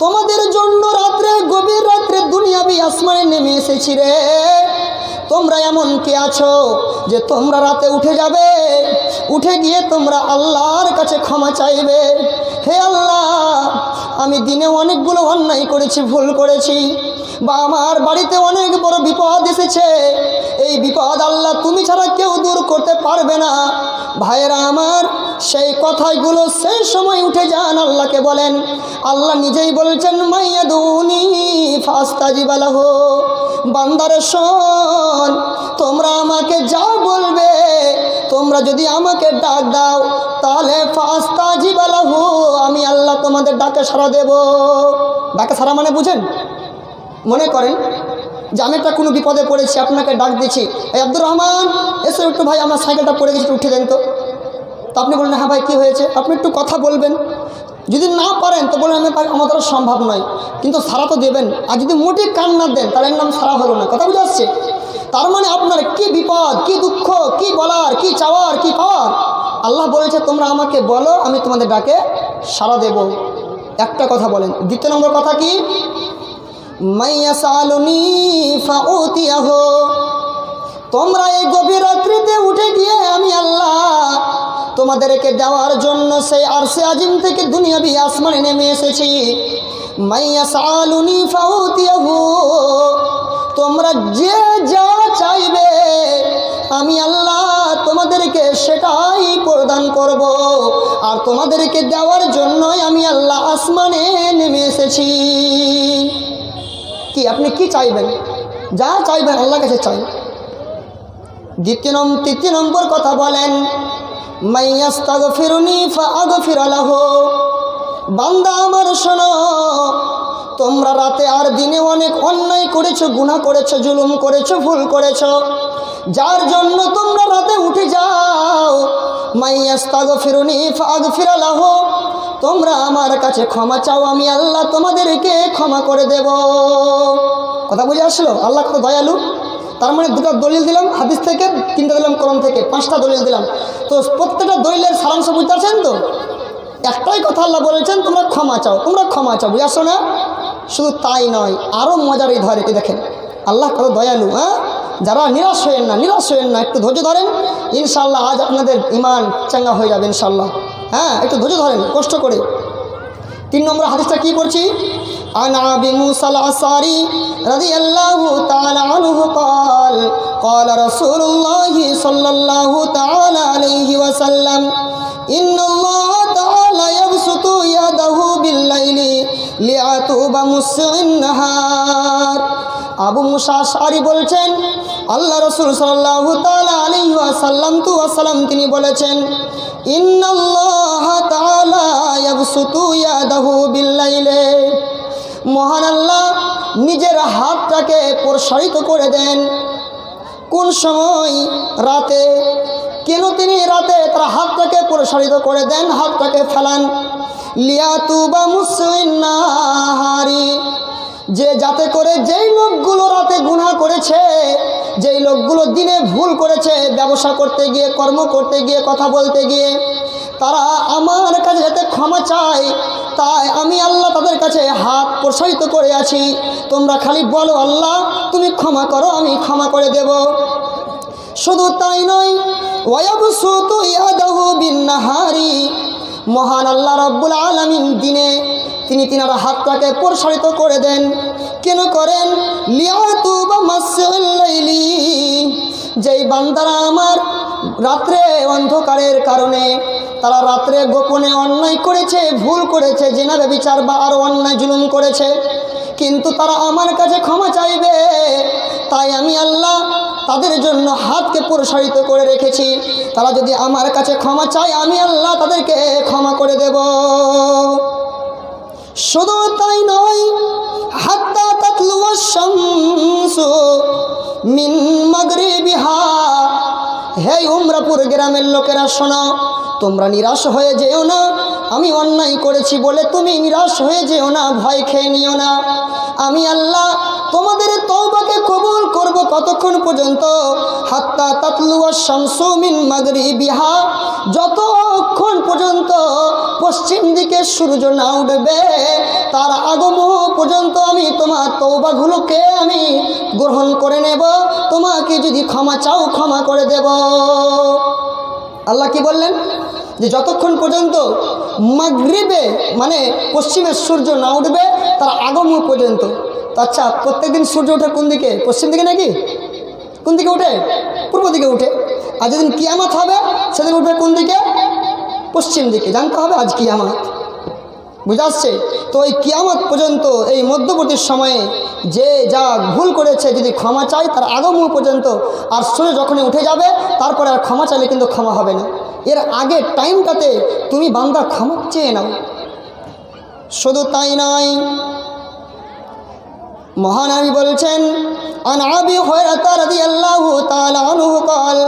তোমাদের জন্য রাত্রে, গভীর রাত্রে দুনিয়াবি আসমানে নেমে এসেছি রে। তোমরা এমন কে আছো যে তোমরা রাতে উঠে যাবে, উঠে গিয়ে তোমরা আল্লাহর কাছে ক্ষমা চাইবে, হে আল্লাহ আমি দিনে অনেকগুলো অন্যায় করেছি, ভুল করেছি, বা আমার বাড়িতে অনেক বড় বিপদ এসেছে, এই বিপদ আল্লাহ তুমি ছাড়া কেউ দূর করতে পারবে না। ভাইয়েরা আমার, সেই কথাগুলো সেই সময় উঠে যান, আল্লাহকে বলেন। আল্লাহ নিজেই বলছেন, মাইয়াদুনি ফাস্তাজিব লাহু, বান্দারে শোন, তোমরা আমাকে যা বলবে, তোমরা যদি আমাকে ডাক দাও তাহলে ফাস্তাজিব লাহু, আমি আল্লাহ তোমাদের ডাকে সাড়া দেব। ডাকে সাড়া মানে বুঝেন? মনে করেন যে আমি একটা কোনো বিপদে পড়েছি, আপনাকে ডাক দিচ্ছি, এই আব্দুর রহমান এসো একটু, ভাই আমার সাইকেলটা পড়ে গেছে, উঠে দেন তো। তো আপনি বললেন, হ্যাঁ ভাই কী হয়েছে? আপনি একটু কথা বলবেন, যদি না পারেন তো বলেন আমার দ্বারা সম্ভব নয়, কিন্তু সারা তো দেবেন। আর যদি মোটে কান না দেন তাহলে নাম সারা হলো না। কথা বুঝে আসছে? তার মানে আপনার কি বিপদ, কি দুঃখ, কি বলার, কি চাওয়ার, কি পাওয়ার, আল্লাহ বলেছে তোমরা আমাকে বলো, আমি তোমাদের ডাকে সাড়া দেব। একটা কথা বলেন। দ্বিতীয় নম্বর কথা কি? মাইয়াসালুনি ফাউতিয়াহু, তোমরা এই গভীর রাত্রিতে উঠে গিয়ে আমি আল্লাহ তোমাদেরকে দেওয়ার জন্য সেই আরশে আজিম থেকে দুনিয়াবি আসমানে নেমে এসেছি। মাইয়াসালুনি ফাউতিয়াহু, তোমরা যে যা চাইবে আমি আল্লাহ তোমাদেরকে সেটাই প্রদান করব, আর তোমাদেরকে দেওয়ার জন্যই আমি আল্লাহ আসমানে নেমে এসেছি। কি আপনি কি চাইবেন? যা চাইবেন আল্লাহর কাছে চাই। তৃতীয় নম্বর কথা বলেন, মাইয়াস্তাগফিরুনি ফাআগফির লাহু, বান্দা আমার শোনো, তোমরা রাতে আর দিনে অনেক অন্যায় করেছো, গুনাহ করেছো, জুলুম করেছো, ভুল করেছো, যার জন্য তোমরা রাতে উঠে যাও। মাইয়াস্তাগফিরুনি ফাআগফির লাহু, তোমরা আমার কাছে ক্ষমা চাও, আমি আল্লাহ তোমাদেরকে ক্ষমা করে দেব। কথা বুঝে আসলো? আল্লাহ কত দয়ালু। তার মানে দুটো দলিল দিলাম হাদিস থেকে, তিনটা দিলাম কোরআন থেকে, 5টা দলিল দিলাম। তো প্রত্যেকটা দলিলের সারাংশ বুঝতে পারছেন তো? একটাই কথা আল্লাহ বলেছেন, তোমরা ক্ষমা চাও, তোমরা ক্ষমা চাও। বুঝে আসো না? শুধু তাই নয়, আরও মজার এই ধরে, দেখেন আল্লাহ কত দয়ালু। হ্যাঁ, যারা নিরাশ হয়েন না, নিরাশ হয়েন না, একটু ধৈর্য ধরেন, ইনশাআল্লাহ আজ আপনাদের ঈমান চাঙ্গা হয়ে যাবে ইনশাআল্লাহ। হ্যাঁ, একটু ধৈর্য ধরেন কষ্ট করে। 3 নম্বর হাদিসটা কি পড়ছি? عن أبي موسى الأشعري رضي الله تعالى عنه قال قال رسول الله صلى الله تعالى عليه وسلم إن الله تعالى يبسط يده بالليل ليتوب مسيء النهار। আবু মুসা আশআরী বলছেন, আল্লাহ রাসূল সাল্লাল্লাহু তাআলা আলাইহি ওয়াসাল্লাম তিনি বলেছেন, ইন্নাল্লাহা তাআলা ইয়াবসুতু ইয়াদাহু বিল্লাইলি, মহান আল্লাহ নিজের হাতটাকে প্রসারিত করে দেন। কোন সময়? রাতে। কেন তিনি রাতে তার হাতটাকে প্রসারিত করে দেন, হাতটাকে ফেলান? লিয়াতুবা মুসইন নাহারি, যে যাতে করে যেই লোকগুলো রাতে গুনাহ করেছে, যেই লোকগুলো দিনে ভুল করেছে, ব্যবসা করতে গিয়ে, কর্ম করতে গিয়ে, কথা বলতে গিয়ে, তারা আমার কাছে যাতে ক্ষমা চায়, তাই আমি আল্লাহ তাদের কাছে হাত প্রসারিত করে আছি। তোমরা খালি বলো আল্লাহ তুমি ক্ষমা করো, আমি ক্ষমা করে দেব। শুধু তাই নয়, ওয়ায়াবসুতু ইয়াদাহু বিন-নাহারি, মহান আল্লাহ রাব্বুল আলামিন দিনে তিনি তিনার হাতটাকে প্রসারিত করে দেন। কেন করেন? লিয়াতুবা মাসিল লাইলি, যেই বান্দারা আমার রাত্রে অন্ধকারের কারণে তারা রাত্রে গোপনে অন্যায় করেছে, ভুল করেছে, জিনা ব্যভিচার বা আরও অন্যায় জুলুম করেছে, কিন্তু তারা আমার কাছে ক্ষমা চাইবে, তাই আমি আল্লাহ তাদের জন্য হাতকে প্রসারিত করে রেখেছি। তারা যদি আমার কাছে ক্ষমা চায় আমি আল্লাহ তাদেরকে ক্ষমা করে দেব। শুধু তাই নয়, হাত্তা তাতলুয়াশ শামসু মিন মাগরিবিহা, হে উমরাপুর গ্রামের লোকেরা শোনো, তোমরা নিরাশ হয়ে যেও না। আমি অন্যায় করেছি বলে তুমি নিরাশ হয়ে যেও না, ভয় খেয়ে নিও না। আমি আল্লাহ তোমাদের তওবাকে কবুল করব কতক্ষণ পর্যন্ত? হাত্তা তাতলুয়াশ শামসু মিন মাগরিবিহা, যতক্ষণ পর্যন্ত পশ্চিম দিকে সূর্য না উঠবে তার আগমন পর্যন্ত আমি তোমার তওবাগুলোকে আমি গ্রহণ করে নেব। তোমাকে যদি ক্ষমা চাও ক্ষমা করে দেব। আল্লাহ কি বললেন? যে যতক্ষণ পর্যন্ত মাগরিবে মানে পশ্চিমের সূর্য না উঠবে তার আগমন পর্যন্ত। আচ্ছা, প্রত্যেকদিন সূর্য ওঠে কোন দিকে? পশ্চিম দিকে নাকি? কোন দিকে উঠে? পূর্ব দিকে উঠে। আর যেদিন কিয়ামত হবে সেদিন উঠবে কোন দিকে? পশ্চিম দিকে। জানতে হবে আজ কিয়ামত, বুঝে আসছে তো? এই কিয়ামত পর্যন্ত এই মধ্যবর্তী সময়ে যে যা ভুল করেছে যদি ক্ষমা চাই তার আগমন পর্যন্ত, আর সূর্য যখনই উঠে যাবে তারপরে আর ক্ষমা চাইলে কিন্তু ক্ষমা হবে না। এর আগে টাইমটাতে তুমি বান্দা ক্ষমা চেয়ে নাও। শুধু তাই নয়, মহানবী বলছেন, আন আবি হুরায়রা রাদিয়াল্লাহু তাআলা আনহু قال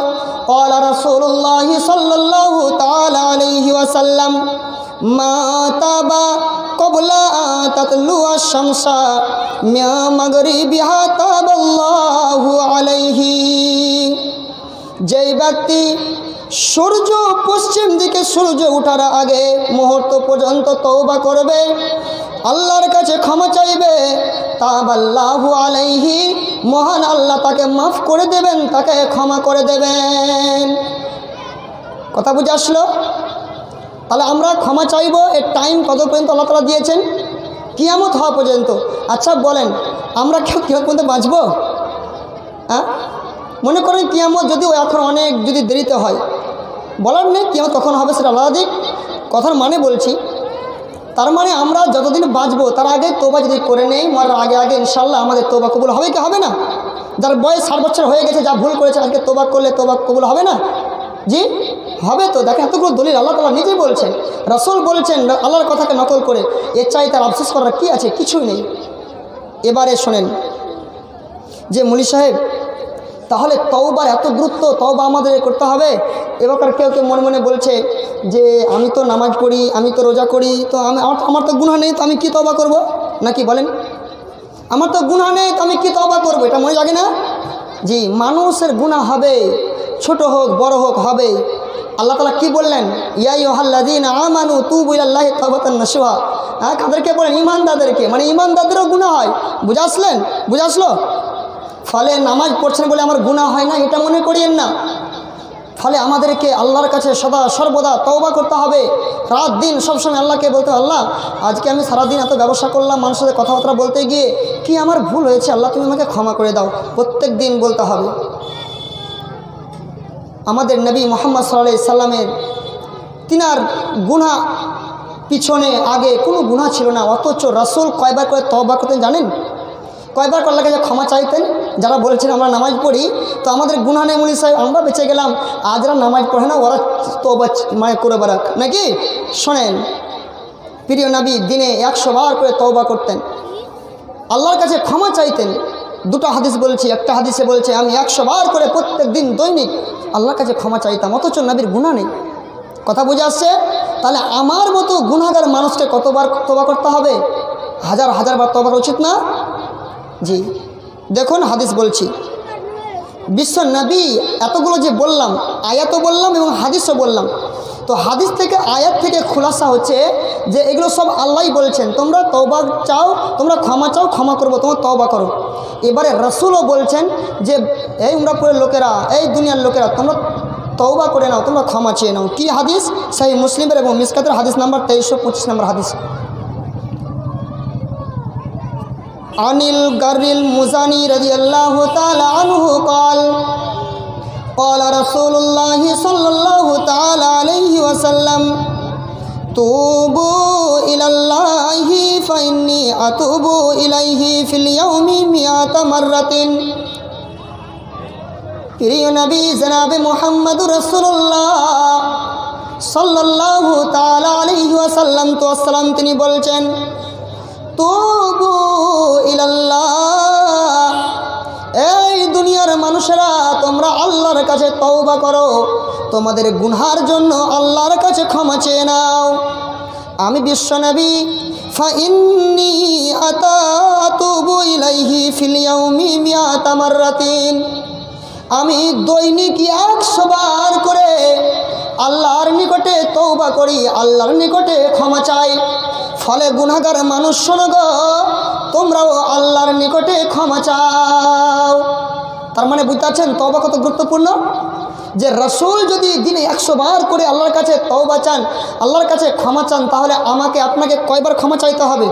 قال رسول الله صلى الله تعالى عليه وسلم মা তাবা ক্বাবলা তাতলু আশ-শামসা মিয়া মাগরিবিহা তাবাল্লাহু আলাইহি। যেই ব্যক্তি সূর্য পশ্চিম দিকে সূর্য ওঠার আগে মুহূর্ত পর্যন্ত তওবা করবে, আল্লাহর কাছে ক্ষমা চাইবে, তাবাল্লাহু আলাইহি, মহান আল্লাহ তাকে মাফ করে দেবেন, তাকে ক্ষমা করে দেবেন। কথা বুঝে আসলো? তাহলে আমরা ক্ষমা চাইব, এর টাইম কত পর্যন্ত আল্লাহ তাআলা দিয়েছেন? কিয়ামত হওয়া পর্যন্ত। আচ্ছা বলেন, আমরা কেউ কিয়ামত পর্যন্ত বাঁচব? হ্যাঁ, মনে করেন কিয়ামত যদিও এখন অনেক যদি দেরিতে হয়, বলার নেই কিয়ামত কখন হবে সেটা আল্লাহ দিক। কথার মানে বলছি, তার মানে আমরা যতদিন বাঁচবো তার আগে তোবা যদি করে নেই, মরার আগে আগে ইনশাল্লাহ আমাদের তোবা কবুল হবে কি হবে না? যার বয়স 60 বছর হয়ে গেছে, যা ভুল করেছে, আজকে তোবা করলে তোবা কবুল হবে না? জি হবে তো। দেখেন এতগুলো দলিল আল্লাহ তাআলা নিজেই বলছেন, রাসূল বলছেন, আল্লাহর কথাকে নকল করে। এর চাই তার আফসোস করার কি আছে? কিছুই নেই। এবারে শোনেন যে মুলি সাহেব, তাহলে তওবার এত গুরুত্ব, তওবা আমাদের করতে হবে। এবার কেউ কেউ মনে মনে বলছে যে আমি তো নামাজ পড়ি, আমি তো রোজা করি, তো আমার তো গুনাহ নেই, তো আমি কি তওবা করব? নাকি বলেন? আমার তো গুনাহ নেই, তো আমি কি তওবা করব? এটা মনে লাগে না? জি, মানুষের গুনাহ হবে, ছোট হোক বড় হোক হবে। আল্লাহ তাআলা কি বললেন? ইয়া আইয়ুহাল্লাযীনা আমানু তুবু ইলাল্লাহি তাওবাতান নাসুহা। হ্যাঁ, কাদেরকে বলেন? ঈমানদারদেরকে। মানে ঈমানদারদেরও গুনাহ হয়। বুঝে আসলো? ফলে নামাজ পড়ছেন বলে আমার গুনাহ হয় না এটা মনে করিয়েন না। ফলে আমাদেরকে আল্লাহর কাছে সদা সর্বদা তওবা করতে হবে। রাত দিন সবসময় আল্লাহকে বলতে, আল্লাহ আজকে আমি সারাদিন এত ব্যবসা করলাম, মানুষের সাথে কথাবার্তা বলতে গিয়ে কি আমার ভুল হয়েছে, আল্লাহ তুমি আমাকে ক্ষমা করে দাও। প্রত্যেক দিন বলতে হবে। আমাদের নবী মুহাম্মদ সাল্লাল্লাহু আলাইহি সাল্লামের তিনার গুনাহ পিছনে আগে কোনো গুনাহ ছিল না, অথচ রাসূল কয়বার করে তওবা করতেন জানেন? কয়বার আল্লাহর কাছে ক্ষমা চাইতেন? যারা বলেছেন আমরা নামাজ পড়ি, তো আমাদের গুনাহ নেই মুলি সাহেব, আমরা বেঁচে গেলাম, আর যারা নামাজ পড়ে না ওরা তওবা মানে করে বেড়াক নাকি? শোনেন, প্রিয় নবী দিনে 100 বার করে তওবা করতেন, আল্লাহর কাছে ক্ষমা চাইতেন। দুটো হাদিস বলছি, একটা হাদিসে বলছে আমি 100 বার করে প্রত্যেক দিন দৈনিক আল্লাহর কাছে ক্ষমা চাইতাম, অথচ নবীর গুনাহ নেই। কথা বুঝে আসছে? তাহলে আমার মতো গুনাহগার মানুষকে কতবার তওবা করতে হবে? হাজার হাজার বার তওবা করা উচিত না? জি, দেখুন হাদিস বলছি, বিশ্ব নবী এতগুলো যে বললাম, আয়াতও বললাম এবং হাদিসও বললাম, তো হাদিস থেকে আয়াত থেকে খুলাসা হচ্ছে যে এগুলো সব আল্লাহই বলছেন, তোমরা তওবা চাও, তোমরা ক্ষমা চাও, ক্ষমা করবো, তোমরা তওবা করো। এবারে রাসূলও বলছেন যে এই উমরাপুরের লোকেরা, এই দুনিয়ার লোকেরা, তোমরা তওবা করে নাও, তোমরা ক্ষমা চেয়ে নাও। কি হাদিস? সহিহ মুসলিমের এবং মিশকাতের হাদিস নাম্বার 2325 নম্বর হাদিস। আনিল গারিল মুজানি রাদিয়াল্লাহু তাআলা আনহু قال قال رسول الله صلى الله تعالى عليه وسلم توبوا إلى الله فإني أتوب إليه في اليوم 100 مرة। প্রিয় নবী জনাবে মুহাম্মদুর রাসূলুল্লাহ সাল্লাল্লাহু তাআলা আলাইহি ওয়াসাল্লাম তো আসসালাম তিনি বলছেন, তুবু ইলাল্লাহ, এই দুনিয়ার মানুষেরা তোমরা আল্লাহর কাছে তওবা করো, তোমাদের গুনহার জন্য আল্লাহর কাছে ক্ষমা চেয়ে নাও। আমি বিশ্বনবী ফাইন্নী আতাতুবু ইলাইহি ফিল ইয়াউমি 100 মাররাতিন, আমি দৈনিক 100 বার করে আল্লাহর নিকটে তওবা করি, আল্লাহর নিকটে ক্ষমা চাই। ফলে গুনাহগার মানুষ শোনো গো, তোমরাও আল্লাহর নিকটে ক্ষমা চাও। তার মানে বুঝতে পারছেন তওবা কত গুরুত্বপূর্ণ? যে রাসূল যদি দিনে 100 বার করে আল্লাহর কাছে তওবা চান, আল্লাহর কাছে ক্ষমা চান, তাহলে আমাকে আপনাকে কয়বার ক্ষমা চাইতে হবে?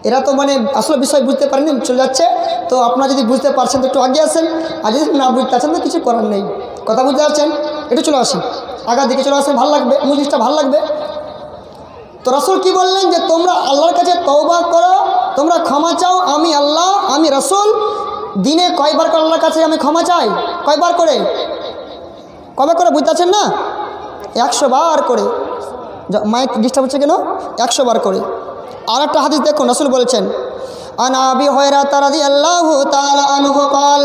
এরা তো মানে আসলে বিষয় বুঝতে পারেনি, চলে যাচ্ছে। তো আপনারা যদি বুঝতে পারছেন তো একটু আগে আসেন, আর যদি না বুঝতে পারছেন তো কিছু করার নেই। কথা বুঝতে পারছেন? একটু চলে আসেন, আগার দিকে চলে আসেন, ভালো লাগবে, মজলিসটা ভালো লাগবে। তো রাসূল কি বললেন? যে তোমরা আল্লাহর কাছে তওবা করো, তোমরা ক্ষমা চাও। আমি আল্লাহ, আমি রাসূল দিনে কয়বার করে আল্লাহর কাছে আমি ক্ষমা চাই? কয়বার করে? কবে করে বুঝতে পারছেন না? 100 বার করে। মাইক ডিস্টার্ব হচ্ছে কেন? 100 বার করে। আর একটা হাদিস দেখুন, রাসূল বলেছেন, আন আবি হুরায়রা রাদিয়াল্লাহু তাআলা আনহু قال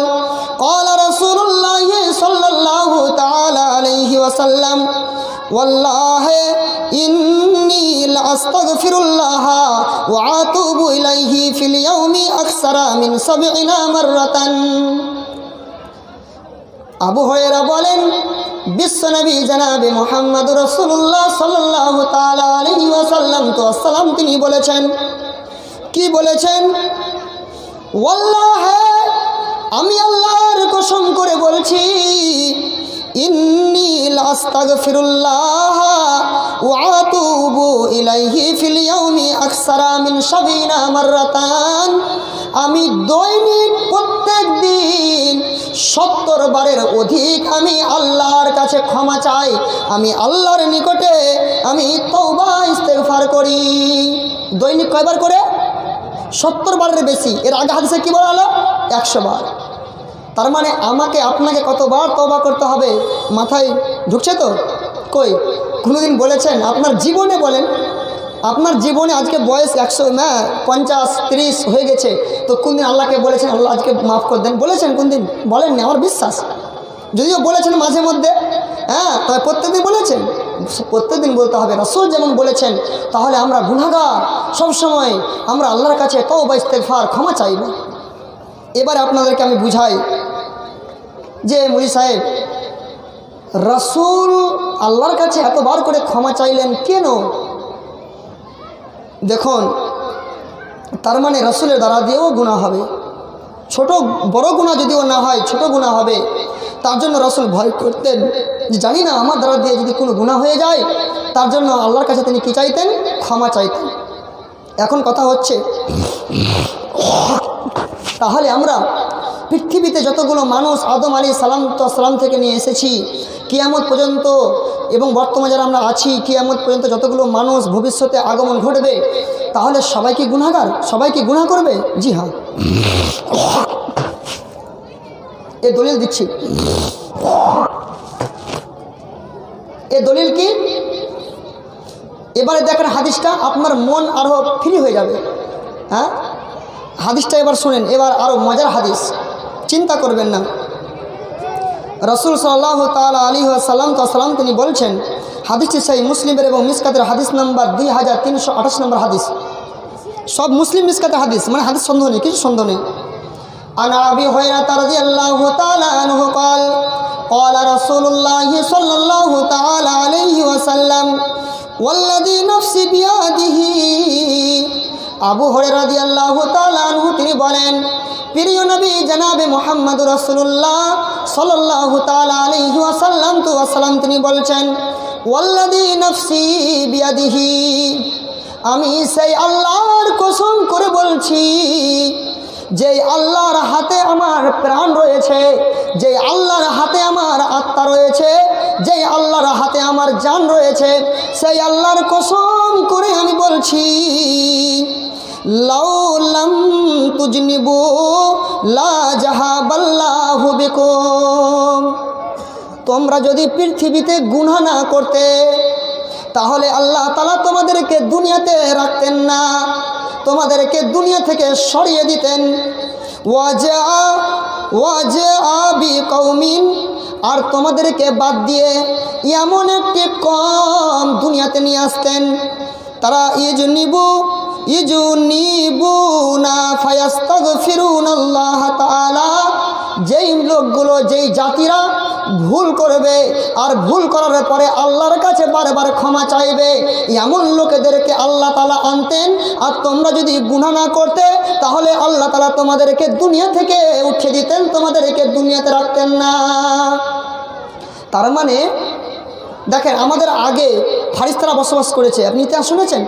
قال رسول الله صلى الله تعالى عليه وسلم والله إن লাআস্তাগফিরুল্লাহ ওয়া আতুবু ইলাইহি ফিল ইয়াউমি আকসারা মিন 70 মাররাতান। আবু হুরায়রা বলেন, বিশ্বনবী জনাবে মুহাম্মদ রাসূলুল্লাহ সাল্লাল্লাহু তাআলা আলাইহি ওয়াসাল্লাম তো আসসালাম তিনি বলেছেন, কি বলেছেন? ওয়াল্লাহি, আমি আল্লাহর কসম করে বলছি, ইন্নী লাআস্তাগফিরুল্লাহ ওয়া আতুবু ইলাইহি ফিল ইয়াউমি আকসারা মিন 70 মাররাতান। আমি দৈনিক প্রত্যেক দিন 70 বারের অধিক আমি আল্লাহর কাছে ক্ষমা চাই, আমি আল্লাহর নিকটে আমি তওবা ইস্তেগফার করি। দৈনিক কয়বার করে? 70 বারের বেশি। এর আগে হাদিসে কি বলা হলো? 100 বার। তার মানে আমাকে আপনাকে কতবার তওবা করতে হবে মাথায় ঢুকছে তো? কই কোনোদিন বলেছেন? আপনার জীবনে বলেন, আপনার জীবনে আজকে বয়স 150, 30 হয়ে গেছে, তো কোনদিন আল্লাহকে বলেছেন আল্লাহ আজকে মাফ করে দেন? বলেছেন কোনদিন? বলেননি, আমার বিশ্বাস। যদিও বলেছেন মাঝে মধ্যে, হ্যাঁ, তবে প্রত্যেকদিন বলেছেন? প্রত্যেকদিন বলতে হবে। রাসূল যেমন বলেছেন, তাহলে আমরা গুনাহগার, সবসময় আমরা আল্লাহর কাছে তওবা ইস্তেগফার ক্ষমা চাইব। এবার আপনাদেরকে আমি বুঝাই যে মুফতি সাহেব, রাসূল আল্লাহর কাছে এতবার করে ক্ষমা চাইলেন কেন? দেখুন, তার মানে রাসূলের দ্বারা দিয়েও গুনাহ হবে, ছোট বড় গুনাহ যদিও না হয়, ছোট গুনাহ হবে। তার জন্য রাসূল ভয় করতেন যে জানি না আমার দ্বারা দিয়ে যদি কোনো গুনাহ হয়ে যায়, তার জন্য আল্লাহর কাছে তিনি কি চাইতেন? ক্ষমা চাইতেন। এখন কথা হচ্ছে, তাহলে আমরা পৃথিবীতে যতগুলো মানুষ আদম আলাইহিস সালাম থেকে নিয়ে এসেছি কিয়ামত পর্যন্ত, এবং বর্তমানে যারা আমরা আছি কিয়ামত পর্যন্ত যতগুলো মানুষ ভবিষ্যতে আগমন ঘটবে, তাহলে সবাই কি গুনাহগার? সবাই কি গুনাহ করবে? জি হ্যাঁ। এ দলিল দিচ্ছি। এ দলিল কি? এবারে দেখেন হাদিসটা, আপনার মন আরো ফ্রি হয়ে যাবে। হ্যাঁ, হাদিসটা এবার শুনেন, এবার আরো মজার হাদিস, চিন্তা করবেন না। রাসূল সাল্লাল্লাহু তাআলা আলাইহি ওয়াসাল্লাম তিনি বলছেন, হাদিসটি সহিহ মুসলিমের এবং মিসকাতের হাদিস নাম্বার 2328 নম্বর হাদিস। সব মুসলিম মিসকাতের হাদিস, মানে হাদিস সন্দেহ নেই, কিছু সন্দেহ নেই। আন আবি হুরায়রা রাদিয়াল্লাহু তাআলা আনহু قال قال رسول الله صلى الله تعالى عليه وسلم والذي نفسي بيده। আবু হুরায়রা রাদিয়াল্লাহু তাআলা আনহু তিনি বলেন, প্রিয় নবী জনাবে মুহাম্মদ রাসূলুল্লাহ সাল্লাল্লাহু তাআলা আলাইহি ওয়াসাল্লাম তিনি বলছেন, ওয়াল্লাযী নাফসি বিয়াদিহি, আমি সেই আল্লাহর কসম করে বলছি, যেই আল্লাহর হাতে আমার প্রাণ রয়েছে, যেই আল্লাহর হাতে আমার আত্মা রয়েছে, যেই আল্লাহর হাতে আমার জান রয়েছে, সেই আল্লাহর কসম করে আমি বলছি, লাউ লাম তুজনিবু লা জাহাবাল্লাহু বিকুম, তোমরা যদি পৃথিবীতে গুনাহ না করতে, তাহলে আল্লাহ তাআলা তোমাদেরকে দুনিয়াতে রাখতেন না, তোমাদেরকে দুনিয়া থেকে সরিয়ে দিতেন। ওয়াজা বিকৌমিন, আর তোমাদেরকে বাদ দিয়ে এমন একটি কম দুনিয়াতে নিয়ে আসতেন, তারা ইজুনিবুনা ফায়াস্তাগফিরুনাল্লাহ তাআলা, যেই লোকগুলো, যেই জাতিরা ভুল করবে আর ভুল করার পরে আল্লাহর কাছে বারবার ক্ষমা চাইবে, এমন লোকেদেরকে আল্লাহ তাআলা আনতেন। আর তোমরা যদি গুনাহ না করতে, তাহলে আল্লাহ তাআলা তোমাদেরকে দুনিয়া থেকে উঠিয়ে দিতেন, তোমাদেরকে দুনিয়াতে রাখতেন না। তার মানে দেখেন, আমাদের আগে ফারিস্তারা বসবাস করেছে। আপনি ইতিহাস শুনেছেন?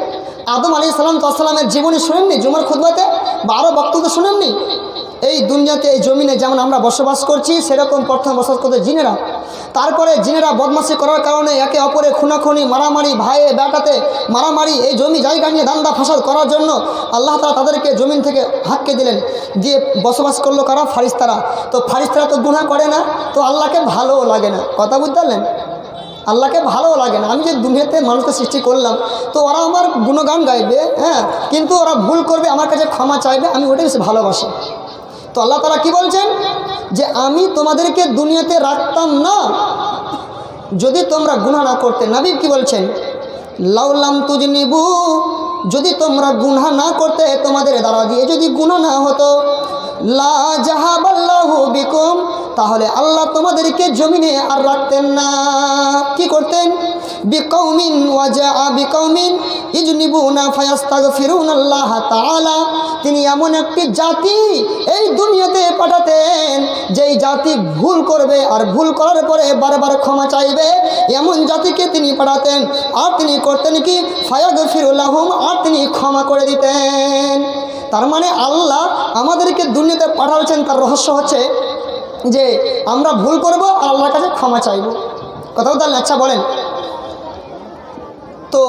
আদম আলাইহিস সালামের জীবনী শুনেননি? জুমার খুতবাতে বা আরও বক্তব্য শুনেননি? এই দুনিয়াতে, এই জমিনে যেমন আমরা বসবাস করছি, সেরকম প্রথম বসবাস করতে জিনেরা। তারপরে জিনেরা বদমাশি করার কারণে একে অপরে খুনাখুনি, মারামারি, ভাইয়ে বেটাতে মারামারি, এই জমি জায়গা নিয়ে দান্দা ফাসাদ করার জন্য আল্লাহ তাআলা তাদেরকে জমিন থেকে হাঁকিয়ে দিলেন, দিয়ে বসবাস করলো কারা? ফারিস্তারা। তো ফারিস্তারা তো গুনাহ করে না, তো আল্লাহকে ভালোও লাগে না। কথা বুঝতে পারলেন? আল্লাহকে ভালো লাগে না। আমি যে দুনিয়াতে মানুষকে সৃষ্টি করলাম, তো ওরা আমার গুণগান গাইবে, হ্যাঁ, কিন্তু ওরা ভুল করবে, আমার কাছে ক্ষমা চাইবে, আমি ওটাই বেশি ভালোবাসি। তো আল্লাহ তাআলা কি বলছেন? যে আমি তোমাদেরকে দুনিয়াতে রাখতাম না যদি তোমরা গুনাহ না করতে। নবী কি বলছেন? লাউলাম তুজনিবু, যদি তোমরা গুনাহ না করতে, তোমাদের দ্বারা দিয়ে যদি গুনাহ না হতো, লা জাহাবাল্লাহু বিকুম, তাহলে আল্লাহ তোমাদেরকে জমিনে আর রাখতেন না। কি করতেন? বিকৌমিন ওয়াজা বিকৌমিন ইজনিবুনা ফায়াস্তাগফিরুনাল্লাহ তাআলা, তিনি এমন একটি জাতি এই দুনিয়াতে পাঠাতেন যেই জাতি ভুল করবে আর ভুল করার পরে বারবার ক্ষমা চাইবে, এমন জাতিকে তিনি পাঠাতেন। আর তিনি করতেন কি? ফায়াগফিরুলাহুম, আর তিনি ক্ষমা করে দিতেন। তার মানে আল্লাহ আমাদেরকে দুনিয়াতে পাঠাচ্ছেন, তার রহস্য হচ্ছে যে আমরা ভুল করব আর আল্লাহর কাছে ক্ষমা চাইব। কথা বলতে আচ্ছা বলেন তো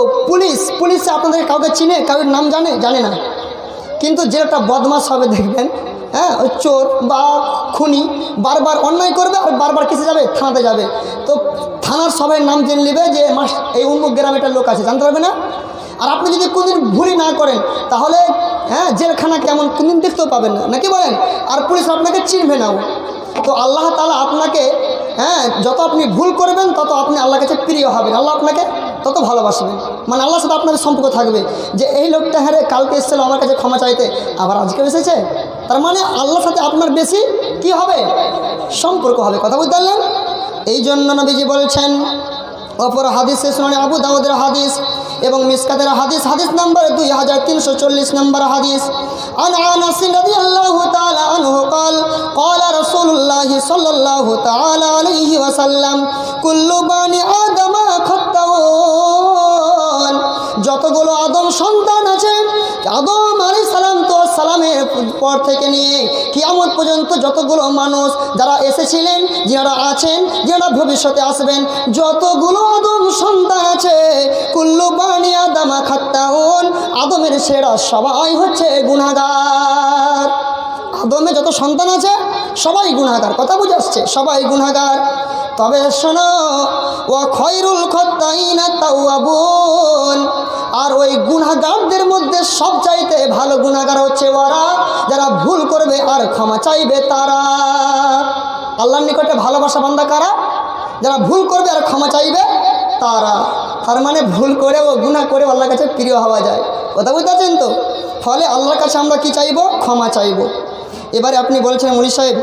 পুলিশে আপনাদের কাউকে চিনে, কাউকে নাম জানে না, কিন্তু যে একটা বদমাশ হবে দেখবেন, হ্যাঁ, ওই চোর বা খুনি বারবার অন্যায় করবে আর বারবার কিসে যাবে? থানাতে যাবে। তো থানার সবাই নাম জেনে নেবে যে এই উন্মুক গ্রামে একটা লোক আছে, জানতে পারবে না? আর আপনি যদি কোনদিন ভুলই না করেন তাহলে জেলখানা কেমন কোনদিন দেখতেও পাবেন না, নাকি বলেন? আর পুলিশ আপনাকে চিনবে নাও। তো আল্লাহ তাআলা আপনাকে যত আপনি ভুল করবেন তত আপনি আল্লাহর কাছে প্রিয় হবেন, আল্লাহ আপনাকে তত ভালোবাসবেন। মানে আল্লাহর সাথে আপনাদের সম্পর্ক থাকবে যে এই লোকটা কালকে এসেছিল আমার কাছে ক্ষমা চাইতে, আবার আজকে এসেছে। তার মানে আল্লাহর সাথে আপনার বেশি কি হবে? সম্পর্ক হবে। কথা বুঝতে পারলেন? এই জন্য নবীজি বলছেন, অপর হাদিসে সুনানে আবু দাউদের হাদিস এবং মিসকাতের হাদিস, হাদিস নাম্বার 2340 নম্বর হাদিস, আন আনাস রাদিয়াল্লাহু তাআলা আনহু قال قال رسول الله صلى الله تعالى عليه وسلم كل بني آدم خطاؤون, যতগুলো আদম সন্তান আছে, আদম আলাইহিস সালামের পর থেকে নিয়ে কিয়ামত পর্যন্ত যতগুলো মানুষ যারা এসেছিলেন, যারা আছেন, যারা ভবিষ্যতে আসবেন, যতগুলো আদম সন্তান আছে, কুল্লু বানি আদম খাত্তাউন, আদমের ছেড়া সবাই হচ্ছে গুনাহগার। আদমে যত সন্তান আছে সবাই গুনাহগার। কথা বুঝে আসছে? সবাই গুনাহগার। তবে শোনো, ওয়া খয়রুল খাত্তাইনা তাওয়াবুন, আর ওই গুনাহগারদের মধ্যে সবচাইতে ভালো গুনাহগার হচ্ছে ওরা যারা ভুল করবে আর ক্ষমা চাইবে তারা। আল্লাহর নিকটে ভালোবাসা বান্দা কারা? যারা ভুল করবে আর ক্ষমা চাইবে তারা। তার মানে ভুল করে ও গুনাহ করে আল্লাহর কাছে প্রিয় হওয়া যায়। কথা বুঝতে পারছেন তো? ফলে আল্লাহর কাছে আমরা কি চাইব? ক্ষমা চাইব। এবারে আপনি বলছেন মুনি সাহেব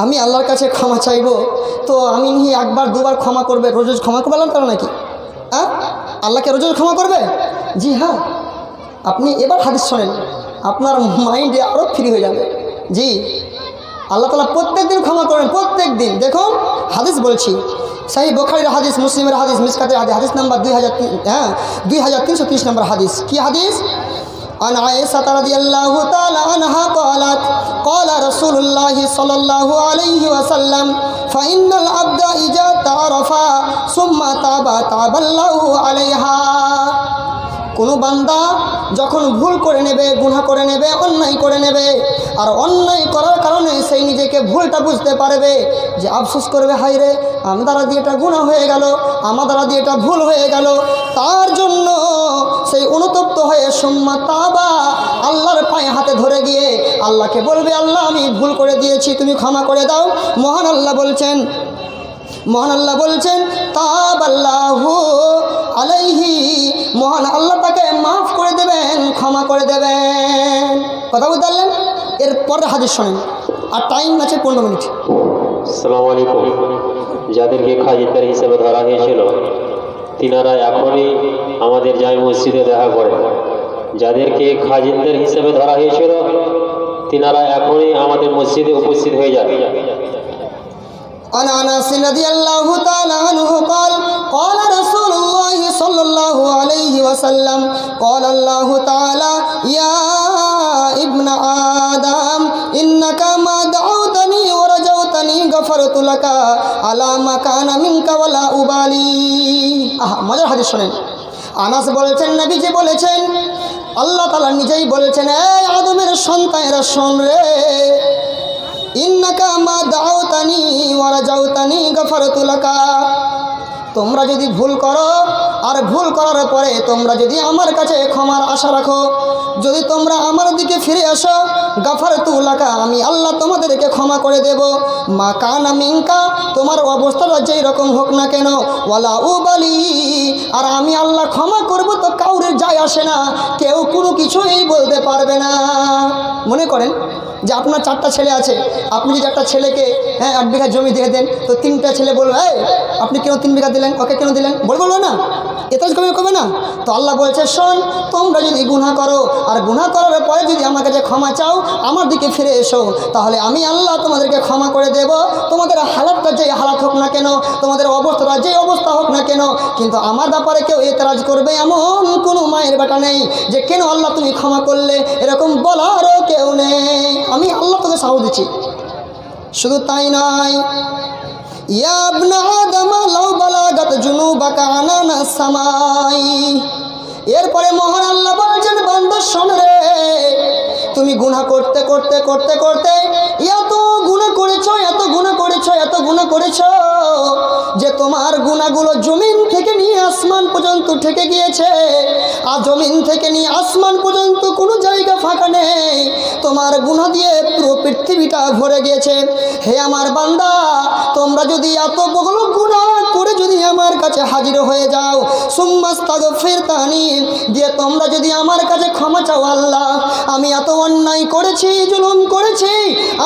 আমি আল্লাহর কাছে ক্ষমা চাইব, তো আমি নিয়ে একবার দুবার ক্ষমা করবে, রোজ রোজ ক্ষমা করবে আল্লাহ তারা নাকি? আল্লাহকে রোজ রোজ ক্ষমা করবে? জি হ্যাঁ। আপনি এবার হাদিস শোনেন, আপনার মাইন্ডে আরও ফ্রি হয়ে যাবে। জি, আল্লাহ তাআলা প্রত্যেক দিন ক্ষমা করেন, প্রত্যেক দিন। দেখুন হাদিস বলছি, সহিহ বুখারীর হাদিস, মুসলিমের হাদিস, মিসকাতের হাদিস নাম্বার 2330 নম্বর হাদিস। কি হাদিস? عن عائشة رضي الله تعالى عنها قالت قال رسول الله صلى الله عليه وسلم فإن العبد إذا تعرف ثم تاب تاب الله عليها, কোনো বান্দা যখন ভুল করে নেবে, গুনাহ করে নেবে, অন্যায় করে নেবে, আর অন্যায় করার কারণে সেই নিজেকে ভুলটা বুঝতে পারবে, যে আফসোস করবে, হায় রে আমার দ্বারা দিয়ে এটা গুনাহ হয়ে গেল, আমার দ্বারা দিয়ে এটা ভুল হয়ে গেল, তার জন্য সেই অনুতপ্ত হয়ে সুম্মা তাবা, আল্লাহর পায়ে হাতে ধরে গিয়ে আল্লাহকে বলবে, আল্লাহ আমি ভুল করে দিয়েছি, তুমি ক্ষমা করে দাও। মহান আল্লাহ বলছেন তাবাল্লাহু আলাইহি, মহান আল্লাহ তাকে মাফ করে দেবেন, ক্ষমা করে দেবেন। কথা বুঝতে পারলেন? এরপরে হাদিস শোনেন, আর টাইম আছে 15 মিনিট। আসসালামু আলাইকুম। যাদেরকে খাজিদার হিসেবে ধরা হয়েছিল তিনারা এখনই আমাদের জামে মসজিদে দেখা করেন। যাদেরকে খাজিদার হিসেবে ধরা হয়েছিল তিনারা এখনই আমাদের মসজিদে উপস্থিত হয়ে যাবে। عن أنس رضي الله تعالى عنه قال قال رسول الله صلى الله عليه وسلم قال الله تعالى يا ابن آدم إنك ما دعوتني ورجوتني غفرت لك على ما كان منك ولا أبالي। মজার হাদিস শুনেন। আনাস বলেছেন, নবীজি বলেছেন, আল্লাহ তাআলা নিজেই বলেছেন, এই আদমের সন্তানেরা শোন রে, ইন্নাকা মা দাউতানি ওয়া রাজাউতানি গফারতু লাকা, তোমরা যদি ভুল করো আর ভুল করার পরে তোমরা যদি আমার কাছে ক্ষমার আশা রাখো, যদি তোমরা আমার দিকে ফিরে আসো, গাফারতু লাকা, আমি আল্লাহ তোমাদেরকে ক্ষমা করে দেব। মা কানা মিনকা, তোমার অবস্থাটা যেই রকম হোক না কেন, ওয়ালা উবালি, আর আমি আল্লাহ ক্ষমা করব তো কাউরে যায় আসে না, কেউ কোনো কিছুই বলতে পারবে না। মনে করেন যে আপনার 4টা ছেলে আছে, আপনি যদি একটা ছেলেকে 1 বিঘা জমি দিয়ে দেন, তো 3টা ছেলে বলবে, এই আপনি কেন 3 বিঘা দিলেন, ওকে কেন দিলেন, বলবো না, এতজ কবে না। তো আল্লাহ বলছে, শোন, তোমরা যদি গুনাহ করো আর গুনাহ করার পরে যদি আমার কাছে ক্ষমা চাও, আমার দিকে ফিরে এসো, তাহলে আমি আল্লাহ তোমাদেরকে ক্ষমা করে দেব। তোমাদের হালাতটা যেই হালাত হোক না কেন, তোমাদের অবস্থাটা যেই অবস্থা হোক না কেন, কিন্তু আমার ব্যাপারে কেউ এতরাজ করবে এমন কোনো মায়ের বেটা নেই যে কেন আল্লাহ তুমি ক্ষমা করলে, এরকম বলারও কেউ নেই। আমি আল্লাহ তোকে সাহস দিচ্ছি। শুধু তাই নয়, ইয়া ইবনা আদম লাউ বালাগাত জুনুবাকা আনানাস সামাই, এরপরে মহান আল্লাহ বলছেন, বান্দা শোন রে, তুমি গুনাহ করতে করতে করতে করতে এত গুনাহ করেছো, এত গুনাহ করেছো, এত গুনাহ করেছো যে তোমার গুনাহগুলো জমিন থেকে নিয়ে আসমান পর্যন্ত ঠেকে গিয়েছে। আর জমিন থেকে নিয়ে আসমান পর্যন্ত কোনো জায়গা ফাঁকা নেই, তোমার গুনাহ দিয়ে পুরো পৃথিবীটা ভরে গিয়েছে। হে আমার বান্দা, তোমরা যদি এত বড় গুনাহ করে যদি আমার কাছে হাজির হয়ে যাও, সুম্মাস্তাগফিরতানি, দিয়ে তোমরা যদি আমার কাছে ক্ষমা চাও, আল্লাহ আমি এত অন্যায় করেছি, জুলুম করেছি,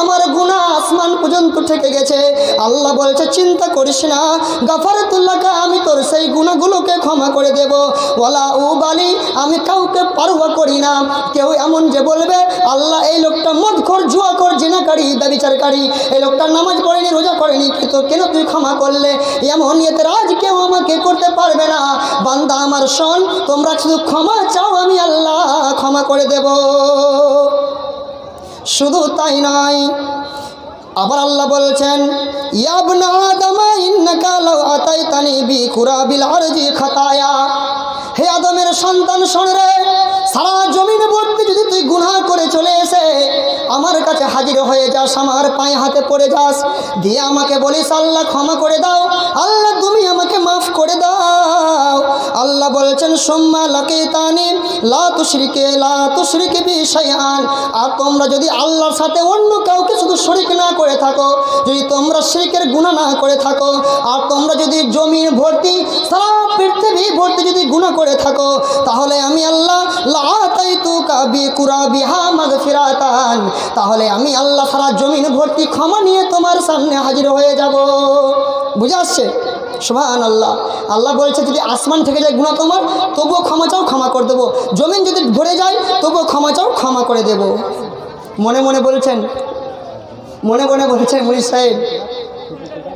আমার গুনাহ আসমান পর্যন্ত ঠেকে গেছে, আল্লাহ বলছে চিন্তা করিস না, গাফারতুল্লাহকে, আমি তোর সেই গুনাহগুলোকে ক্ষমা করে দেব। ওয়ালা উবালি, আমি কাউকে পারওয়া করি না। কেউ এমন যে বলবে, আল্লাহ এই লোকটা মদখোর, জুয়াখোর, জিনাকারী, ব্যভিচারকারী, এই লোকটা নামাজ পড়েনি, রোজা করেনি, কিন্তু কেন তুই ক্ষমা করলে, এমন এতরাজ কেউ আমাকে করতে পারবে না। বান্দা আমার শোন, তোমরা শুধু ক্ষমা চাও, আমি আল্লাহ ক্ষমা করে দেব। শুধু তাই নয়, আবার আল্লাহ বলছেন, ইয়া ইবনা আদম ইন্নাকা লাউ আতাইতানি বিকুরাবিল আরজি খাতায়া, হে আদমের সন্তান শোন রে, সারা জমিন ভর্তি যদি তুই গুনাহ করে চলে এসে আমার কাছে হাজির হয়ে যাস, আমার পায়ে হাতে পড়ে যাস, দিয়ে আমাকে বলিস আল্লাহ ক্ষমা করে দাও, আল্লাহ তুমি আমাকে মাফ করে দাও, আল্লাহ বলছেন, সুম্মা লাকিতানি লা তুশরিকে বি শাইআন, আর তোমরা যদি আল্লাহর সাথে অন্য কাউকে শুধু শরীক না করে থাকো, যদি তোমরা শিরকের গুনাহ না করে থাকো, আর তোমরা যদি জমিন ভর্তি, সারা পৃথিবী ভর্তি যদি গুনাহ করে থাকো, তাহলে আমি আল্লাহ লাআতাইতুকা বিকুরাবিহা মাগফিরাতান, তাহলে আমি আল্লাহ সারা জমিন ভর্তি ক্ষমা নিয়ে তোমার সামনে হাজির হয়ে যাব। বুঝে আসছে? সুবহানাল্লাহ। আল্লাহ বলছে, যদি আসমান থেকে যায় গুনাহ তোমার, তবুও ক্ষমা চাও, ক্ষমা করে দেবো। জমিন যদি ভরে যায়, তবুও ক্ষমা চাও, ক্ষমা করে দেব। মনে মনে বলছেন মুরিদ সাহেব,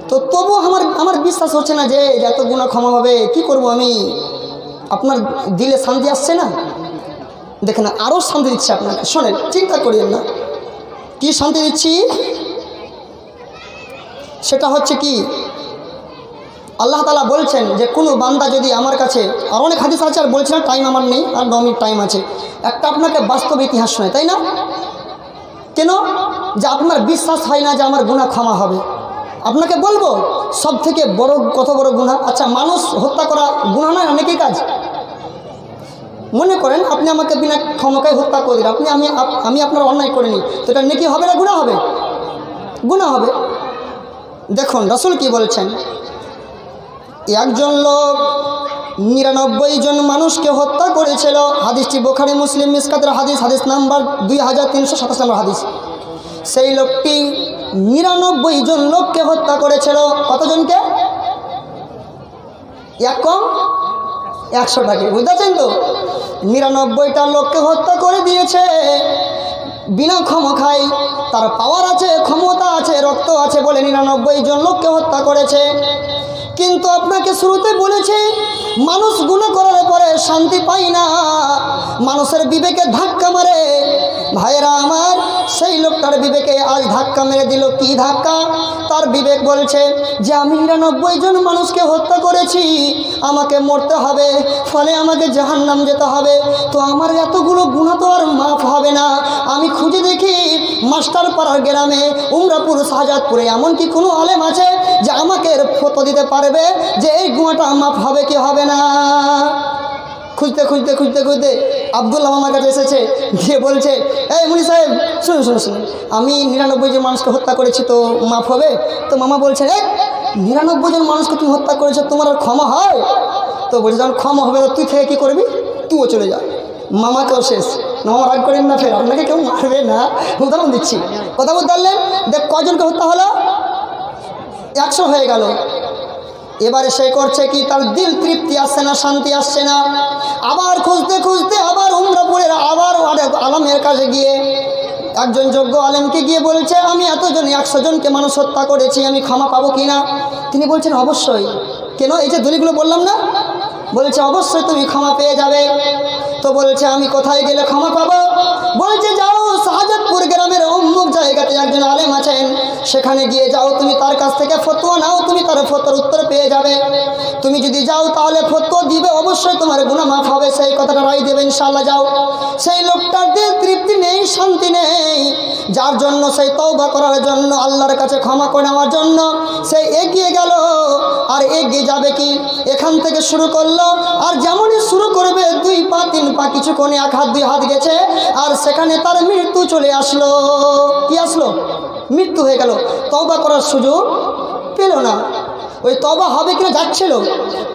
তো তবুও আমার বিশ্বাস হচ্ছে না যে এত গুনাহ ক্ষমা হবে, কি করব আমি? আপনার দিলে শান্তি আসছে না? দেখেন, আরও শান্তি দিচ্ছে আপনাকে। শোনেন, চিন্তা করিয়েন না, কি শান্তি দিচ্ছি, সেটা হচ্ছে কি, আল্লাহ তাআলা বলছেন যে কোনো বান্দা যদি আমার কাছে, আর অনেক হাদিস আছে, আর বলছিলাম টাইম আমার নেই, আর 9 মিনিট টাইম আছে, একটা আপনাকে বাস্তব ইতিহাস শোনায়, তাই না? কেন? যে আপনার বিশ্বাস হয় না যে আমার গুনাহ ক্ষমা হবে। আপনাকে বলবো সব থেকে বড়, কত বড় গুনাহ। আচ্ছা, মানুষ হত্যা করা গুনাহ নয়, অনেকই কাজ। মনে করেন আপনি আমাকে বিনা ক্ষমতায় হত্যা করে দিলেন, আমি আপনার অন্যায় করিনি, তো এটা নেকি হবে না গুনাহ হবে? গুনাহ হবে। দেখুন রাসূল কি বলছেন, একজন লোক 99 জন মানুষকে হত্যা করেছিল। হাদিসটি বুখারী মুসলিম মিসকাতের হাদিস, হাদিস নাম্বার 2327 নম্বর হাদিস। সেই লোকটি 99 জন লোককে হত্যা করেছিল। কতজনকে? এক কম 100টাকে, বুঝতেছেন তো? 99টা লোককে হত্যা করে দিয়েছে বিনা ক্ষমতায়। তার পাওয়ার আছে, ক্ষমতা আছে, রক্ত আছে বলে 99 জন লোককে হত্যা করেছে। কিন্তু আপনাকে শুরুতে বলেছি, মানুষ গুনাহ করার পরে শান্তি পায় না, মানুষের বিবেকে ধাক্কা মারে। ভাইয়েরা আমার, সেই লোকটার বিবেকে আজ ধাক্কা মেরে দিল। কি ধাক্কা? তার বিবেক বলছে যে আমি 99 জন মানুষকে হত্যা করেছি, আমাকে মরতে হবে, ফলে আমাকে জাহান্নাম যেতে হবে। তো আমার এতগুলো গুনাহ তো আর মাফ হবে না। আমি খুঁজে দেখি মাস্টারপাড়ার গ্রামে, উমরাপুর, শাহজাদপুরে এমন কি কোনো আলেম আছে যে আমাকে ফতো দিতে পারবে যে এই গুনাহটা মাফ হবে কি হবে না? খুঁজতে খুঁজতে খুঁজতে খুঁজতে আব্দুল্লাহ মামার কাছে এসেছে, গিয়ে বলছে, এই মুনি সাহেব শুনুন শুনুন শুনুন, আমি 99 জন মানুষকে হত্যা করেছি, তো মাফ হবে? তো মামা বলছে, 99 জন মানুষকে তুমি হত্যা করেছো, তোমার আর ক্ষমা হয়? তো বলছে, যখন ক্ষমা হবে তো তুই থেকে কী করবি? তুইও চলে যা। মামাকেও শেষ। মামা রাগ করেন না, ফের আপনাকে কেউ মারবে না, উদাহরণ দিচ্ছি। কথা বলতে পারলেন? দেখ কজনকে হত্যা হলো? 100 হয়ে গেল। এবারে সে করছে কি, তার দিল তৃপ্তি আসছে না, শান্তি আসছে না। আবার খুঁজতে খুঁজতে আবার উমরাপুরের আবার আলমের কাছে গিয়ে, একজন যোগ্য আলেমকে গিয়ে বলছে, আমি এতজন 100 জনকে মানুষ হত্যা করেছি, আমি ক্ষমা পাবো কি না? তিনি বলছেন, অবশ্যই। কেন? এই যে দলিলগুলো বললাম না? বলছে, অবশ্যই তুমি ক্ষমা পেয়ে যাবে। তো বলছে, আমি কোথায় গেলে ক্ষমা পাবো? বলছে, যাও শাহজাদপুর গ্রামের অমুক জায়গাতে একজন আলেম আছেন, সেখানে গিয়ে যাও, তুমি তার কাছ থেকে ফতোয়া নাও, তুমি তার ফতোয়ার উত্তর পেয়ে যাবে। তুমি যদি যাও তাহলে ফতোয়া দিবে, অবশ্যই তোমার গুনাহ মাফ হবে, সেই কথাটা রায় দেবে, ইনশাআল্লাহ। যাও। সেই লোকটার দিল তৃপ্তি নেই, শান্তি নেই, যার জন্য সেই তওবা করার জন্য, আল্লাহর কাছে ক্ষমা করে নেওয়ার জন্য সে এগিয়ে গেল। আর এগিয়ে যাবে কি, এখান থেকে শুরু করলো, আর যেমনই শুরু করবে 2 পা 3 পা, কিছুক্ষণে 1 হাত 2 হাত গেছে, আর সেখানে তার মৃত্যু চলে আসলো। কি আসলো? মৃত্যু হয়ে গেল। তওবা করার সুযোগ পেল না। ওই তওবা হবে কিনা যাচ্ছিল,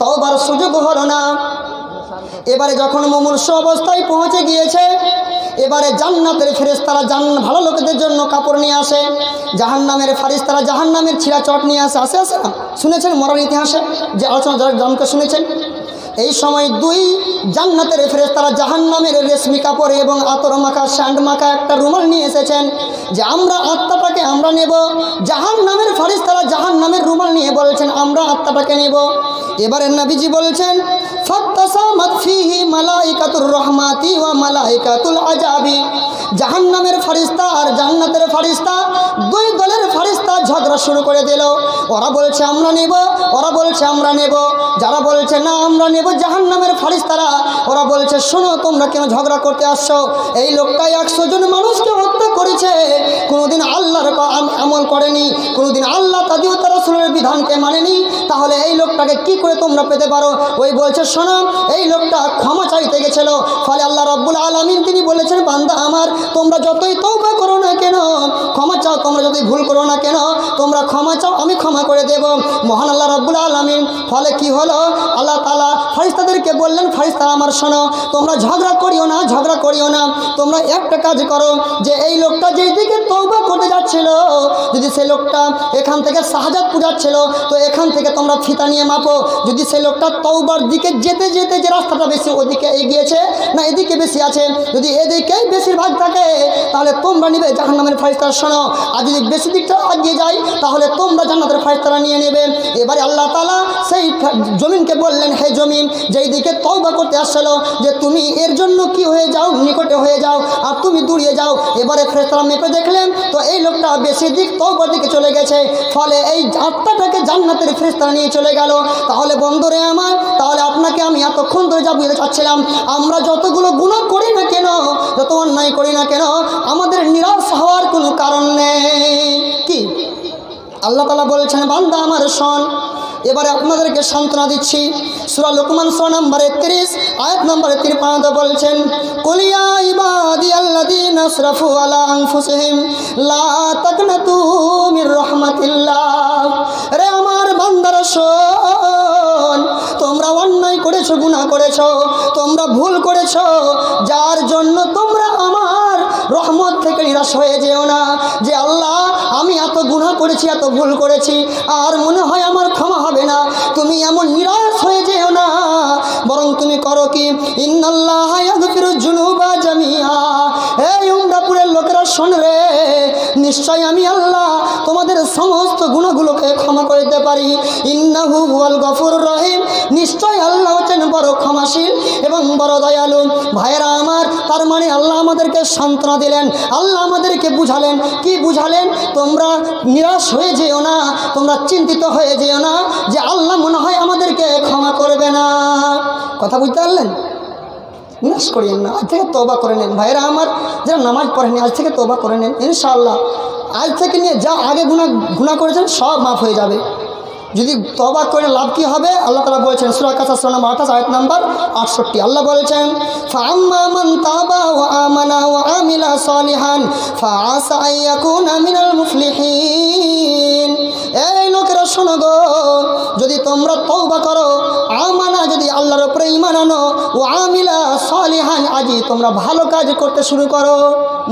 তওবার সুযোগ হলো না। এবারে যখন মুমূর্ষ অবস্থায় পৌঁছে গিয়েছে, এবারে জান্নাতের ফেরেশতারা ভালো লোকেদের জন্য কাপড় নিয়ে আসে, জাহান্নামের ফারিস্তারা জাহান্নামের ছিঁড়া চট নিয়ে আসে। আসে না? শুনেছেন মরার ইতিহাসে যে আলোচনা যারা জনকে শুনেছেন? এই সময় 2 জান্নাতের ফেরেশতারা জাহান্নামের রেশমি কাপড় এবং আতর মাখা, স্যান্ড মাখা একটা রুমাল নিয়ে এসেছেন, যে আমরা আত্মাটাকে আমরা নেব। জাহান্নামের ফেরেশতারা জাহান্নামের রুমাল নিয়ে বলছেন, আমরা আত্মাটাকে নেব। এবারে নবীজি বলছেন, ফাত্তাসামাত ফিহি মালাইকাতুর রহমাতি ওয়া মালাইকাতুল আজাবি। জাহান্নামের ফেরেশতা আর জান্নাতের ফেরেশতা, 2 দলের ফেরেশতা ঝগড়া শুরু করে দিল। ওরা বলছে আমরা নেব, ওরা বলছে আমরা নেব। যারা বলছে না আমরা নেব, জাহান্নামের ফেরেশতারা, ওরা বলছে, শোনো তোমরা কেন ঝগড়া করতে আসছো? এই লোকটা 100 জন মানুষকে হত্যা করেছে, কোনোদিন আল্লাহর আমল করেনি, কোনোদিন আল্লাহ তাদের রাসূলের বিধানকে মানেনি, তাহলে এই লোকটাকে কি করে তোমরা পেতে পারো? ওই বলছে, শোনো এই লোকটা ক্ষমা চাইতে গেছিল, ফলে আল্লাহ রাব্বুল আলামিন তিনি বলেছেন, বান্দা আমার, তোমরা যতই তওবা করো না কেন, ক্ষমা চাও, তোমরা যতই ভুল করো না কেন, তোমরা ক্ষমা চাও, আমি ক্ষমা করে দেব। মহান আল্লাহ রাব্বুল আলামিন, ফলে কি হলো, আল্লাহ তাআলা ফেরেশতাদেরকে বললেন, ফেরেশতারা আমার শোনো, তোমরা ঝগড়া করিও না, ঝগড়া করিও না, তোমরা একটা কাজ করো, যে এই লোকটা যেই দিকে তওবা করতে যাচ্ছিল, যদি সেই লোকটা এখান থেকে শাহজাদপুর যাচ্ছিল, তো এখান থেকে তোমরা ফিতা নিয়ে মাপো, যদি সেই লোকটা তওবার দিকে যেতে যেতে যে রাস্তাটা বেশি ওদিকে এগিয়েছে না এদিকে বেশি আছে, যদি এদিকেই বেশিরভাগ থাকে তাহলে তোমরা নিবে জাহান্নামের ফেরেশতারা শোনো, আর যদি বেশি দিকটা এগিয়ে যায় তাহলে তোমরা জান্নাতের ফেরেশতারা নিয়ে নেবে। এবারে আল্লাহ তাআলা সেই জমিনকে বললেন, হে জমিন, যেই দিকে তওবা করতে আসছিল, যে তুমি এর জন্য কি হয়ে যাও, নিকটে হয়ে যাও, আর তুমি দূরিয়ে যাও। এবারে ফেরেশতারা মেপে দেখলেন তো এই লোকটা বেশি দিক তওবার দিকে চলে গেছে, ফলে এই আত্মাটাকে জান্নাতের ফেরেশতারা নিয়ে চলে গেল। তাহলে বন্ধুরে আমার, তাহলে আপনাকে আমি এতক্ষণ ধরে যা বুঝতে চাচ্ছিলাম, আমরা যতগুলো গুনাহ করি না কেন, যত অন্যায় করি না কেন, আমাদের নিরাশ হওয়ার কোনো কারণ নেই। কি আল্লাহ তাআলা বলেছেন, বান্দা আমার শোন, এবারে আপনাদেরকে সান্ত্বনা দিচ্ছি। সূরা লোকমান সূরা নম্বর 31 আয়াত নম্বর 53 বলছেন, কুল ইয়া ইবাদিয়াল্লাযীনা আসরাফু আলা আনফুসিহিম লা তাকনাতু মির রাহমাতিল্লাহ। রে আমার বান্দারা শোন, তোমরা অন্যায় করেছো, গুনাহ করেছো, তোমরা ভুল করেছো, যার জন্য তোমরা আমার রহমত থেকে নিরাশ হয়ে যেও না, যে আল্লাহ আমি এত গুনাহ করেছি, এত ভুল করেছি, আর মনে হয় আমার ক্ষমা হবে না। তুমি এমন নিরাশ হয়ে যেও না, বরং তুমি করো কি, ইন্নাল্লাহা ইয়াগফিরুজ যুনুবা জামিআ। এই উমরাপুরের লোকেরা শোন রে, নিশ্চয় আমি আল্লাহ তোমাদের সমস্ত গুনাহগুলোকে ক্ষমা করে দিতে পারি। ইন্নাহু হুয়াল গফুরুর রহিম, নিশ্চয় আল্লাহ হচ্ছেন বড় ক্ষমাশীল এবং বড় দয়ালু। ভাইয়েরা আমার, তার মানে আল্লাহ আমাদেরকে সান্ত্বনা দিলেন, আল্লাহ আমাদেরকে বুঝালেন। কি বুঝালেন? তোমরা নিরাশ হয়ে যেও না, তোমরা চিন্তিত হয়ে যেও না যে আল্লাহ মনে হয় আমাদেরকে ক্ষমা করবে না। কথা বুঝতে পারলেন? নিরাশ করিয়েন না, আজ থেকে তওবা করে নেন। ভাইয়েরা আমার, যারা নামাজ পড়েনি আজ থেকে তওবা করে নেন, ইনশাআল্লাহ আজ থেকে নিয়ে যা আগে গুনাহ করেছেন সব মাফ হয়ে যাবে। যদি তওবা করে লাভ কি হবে? আল্লাহ তাআলা বলেছেন সূরা কাসাস সূরা নম্বর 28 আয়াত নাম্বার 68। আল্লাহ বলেছেন, ফাআম্মা মান তাবা ওয়া আমানা ওয়া আমিলা সালিহান ফাআসা আন ইয়াকুনা মিনাল মুফলিহিন। এই লোকেরা শোনো গো, যদি তোমরা তওবা করো, আমানা যদি আল্লাহর উপরে ঈমান আনো, ওয়া আমিলা সালিহান আজি তোমরা ভালো কাজ করতে শুরু করো।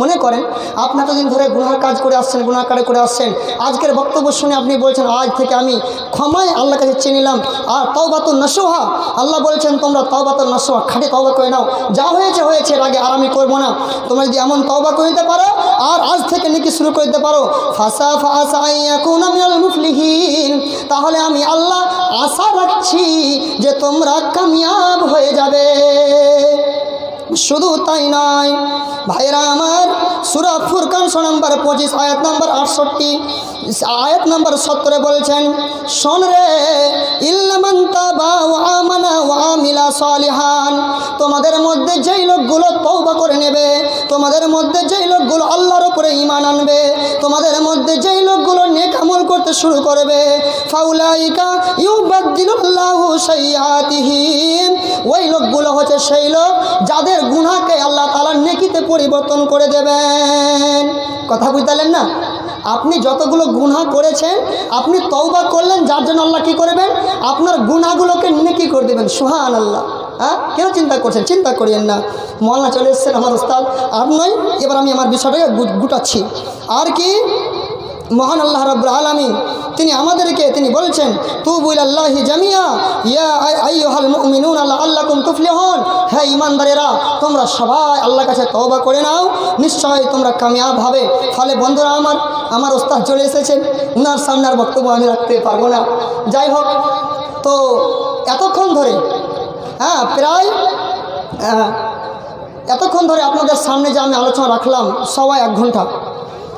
মনে করেন আপনি এতদিন ধরে গুনার কাজ করে আসছেন, গুনাহ করে আসছেন, আজকের বক্তব্য শুনে আপনি বলছেন আজ থেকে আমি ক্ষমায় আল্লাহর কাছে চেয়ে নিলাম। আর তওবাতুন নাসুহা, আল্লাহ বলেছেন তোমরা তওবাতুন নাসুহা খাঁটি তওবা করে নাও, যা হয়েছে হয়েছে, এর আগে আর আমি করবো না। তোমরা যদি এমন তওবা করে দিতে পারো আর আজ থেকে নেকি শুরু করে দিতে পারো, ফাসা আন ইয়াকুনা মিনাল মুফলিহিন, তাহলে আমি আল্লাহ আশা রাখছি যে তোমরা কামিয়াব হয়ে যাবে। শুধু তাই নয় ভাইরা আমার, সূরা ফুরকান সূরা নম্বর 25 আয়াত নম্বর 68 আয়াত নম্বর 70 বলছেন, শোন রে, ইল্লামান তাবা ওয়া আমানা ওয়া আমিলা সালিহান, তোমাদের মধ্যে যেই লোকগুলো তওবা করে নেবে, তোমাদের মধ্যে যেই লোকগুলো আল্লাহর উপরে ঈমান আনবে, তোমাদের মধ্যে যেই লোকগুলো নেক আমল করতে শুরু করবে, ফাউলাইকা ইউবাদদিলুল্লাহু সাইয়্যাতিহিম, ওই লোকগুলো হচ্ছে সেই লোক যাদের গুনাহকে আল্লাহ তাআলা নেকিতে পরিবর্তন করে দেবেন। কথা বুঝতেলেন না? আপনি যতগুলো গুনাহ করেছেন আপনি তওবা করলেন, যার জন্য আল্লাহ কি করবেন? আপনার গুনাহগুলোকে নেকি করে দেবেন। সুবহানাল্লাহ। হ্যাঁ, কেন চিন্তা করছেন? চিন্তা করিয়েন না। মওলানা চলে এসেছেন আমার উস্তাদ, আর নয়, এবার আমি আমার বিষয়টাকে গুটাচ্ছি। আর কি, মহান আল্লাহ রাব্বুল আলামিন তিনি আমাদেরকে তিনি বলছেন, তুবু ইলাল্লাহি জামিয়া ইয়া আইয়ুহাল মুমিনুনা লাআল্লাকুম তুফলিহুন, হে ঈমানদারেরা তোমরা সবাই আল্লাহর কাছে তওবা করে নাও, নিশ্চয় তোমরা কামিয়াব হবে। ফলে বন্ধুরা আমার ওস্তাদ চলে এসেছেন, উনার সামনে আর বক্তব্য আমি রাখতে পারবো না। যাই হোক, তো এতক্ষণ ধরে প্রায় এতক্ষণ ধরে আপনাদের সামনে যে আমি আলোচনা রাখলাম সবাই 1 ঘন্টা,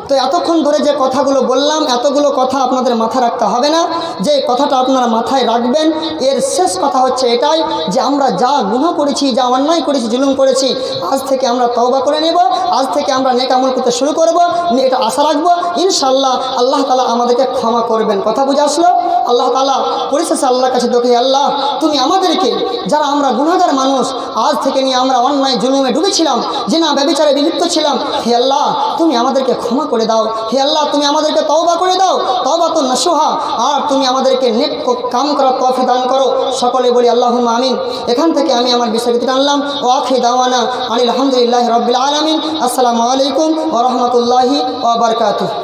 তো এতক্ষণ ধরে যে কথাগুলো বললাম এতগুলো কথা আপনাদের মাথায় রাখতে হবে না। যে কথাটা আপনারা মাথায় রাখবেন, এর শেষ কথা হচ্ছে এটাই যে আমরা যা গুনাহ করেছি, যা অন্যায় করেছি, জুলুম করেছি, আজ থেকে আমরা তওবা করে নেব, আজ থেকে আমরা নেক আমল করতে শুরু করব, এটা আশা রাখবো ইনশাআল্লাহ আল্লাহ তাআলা আমাদেরকে ক্ষমা করবেন। কথা বুঝে আসলো? আল্লাহ তাআলা পরিশেষে আল্লাহর কাছে দোয়া, আল্লাহ তুমি আমাদেরকে, যারা আমরা গুনাহগার মানুষ, আজ থেকে নিয়ে আমরা অন্যায় জুলুমে ডুবেছিলাম, জিনা ব্যভিচারে বিলিপ্ত ছিলাম, হে আল্লাহ তুমি আমাদেরকে ক্ষমা করে দাও। হে আল্লাহ তুমি আমাদেরকে তওবা করে দাও, তওবাতুন নাসুহা, আর তুমি আমাদেরকে নেক কাম করার তৌফিক দান করো। সকলে বলি আল্লাহুম্মা আমিন। এখান থেকে আমি আমার বিষয়টি টানলাম। ওয়া আখিরু দাওয়ানা আনিল হামদুলিল্লাহি রাব্বিল আলামিন। আসসালামু আলাইকুম ওয়া রাহমাতুল্লাহি ওয়া বারাকাতুহু।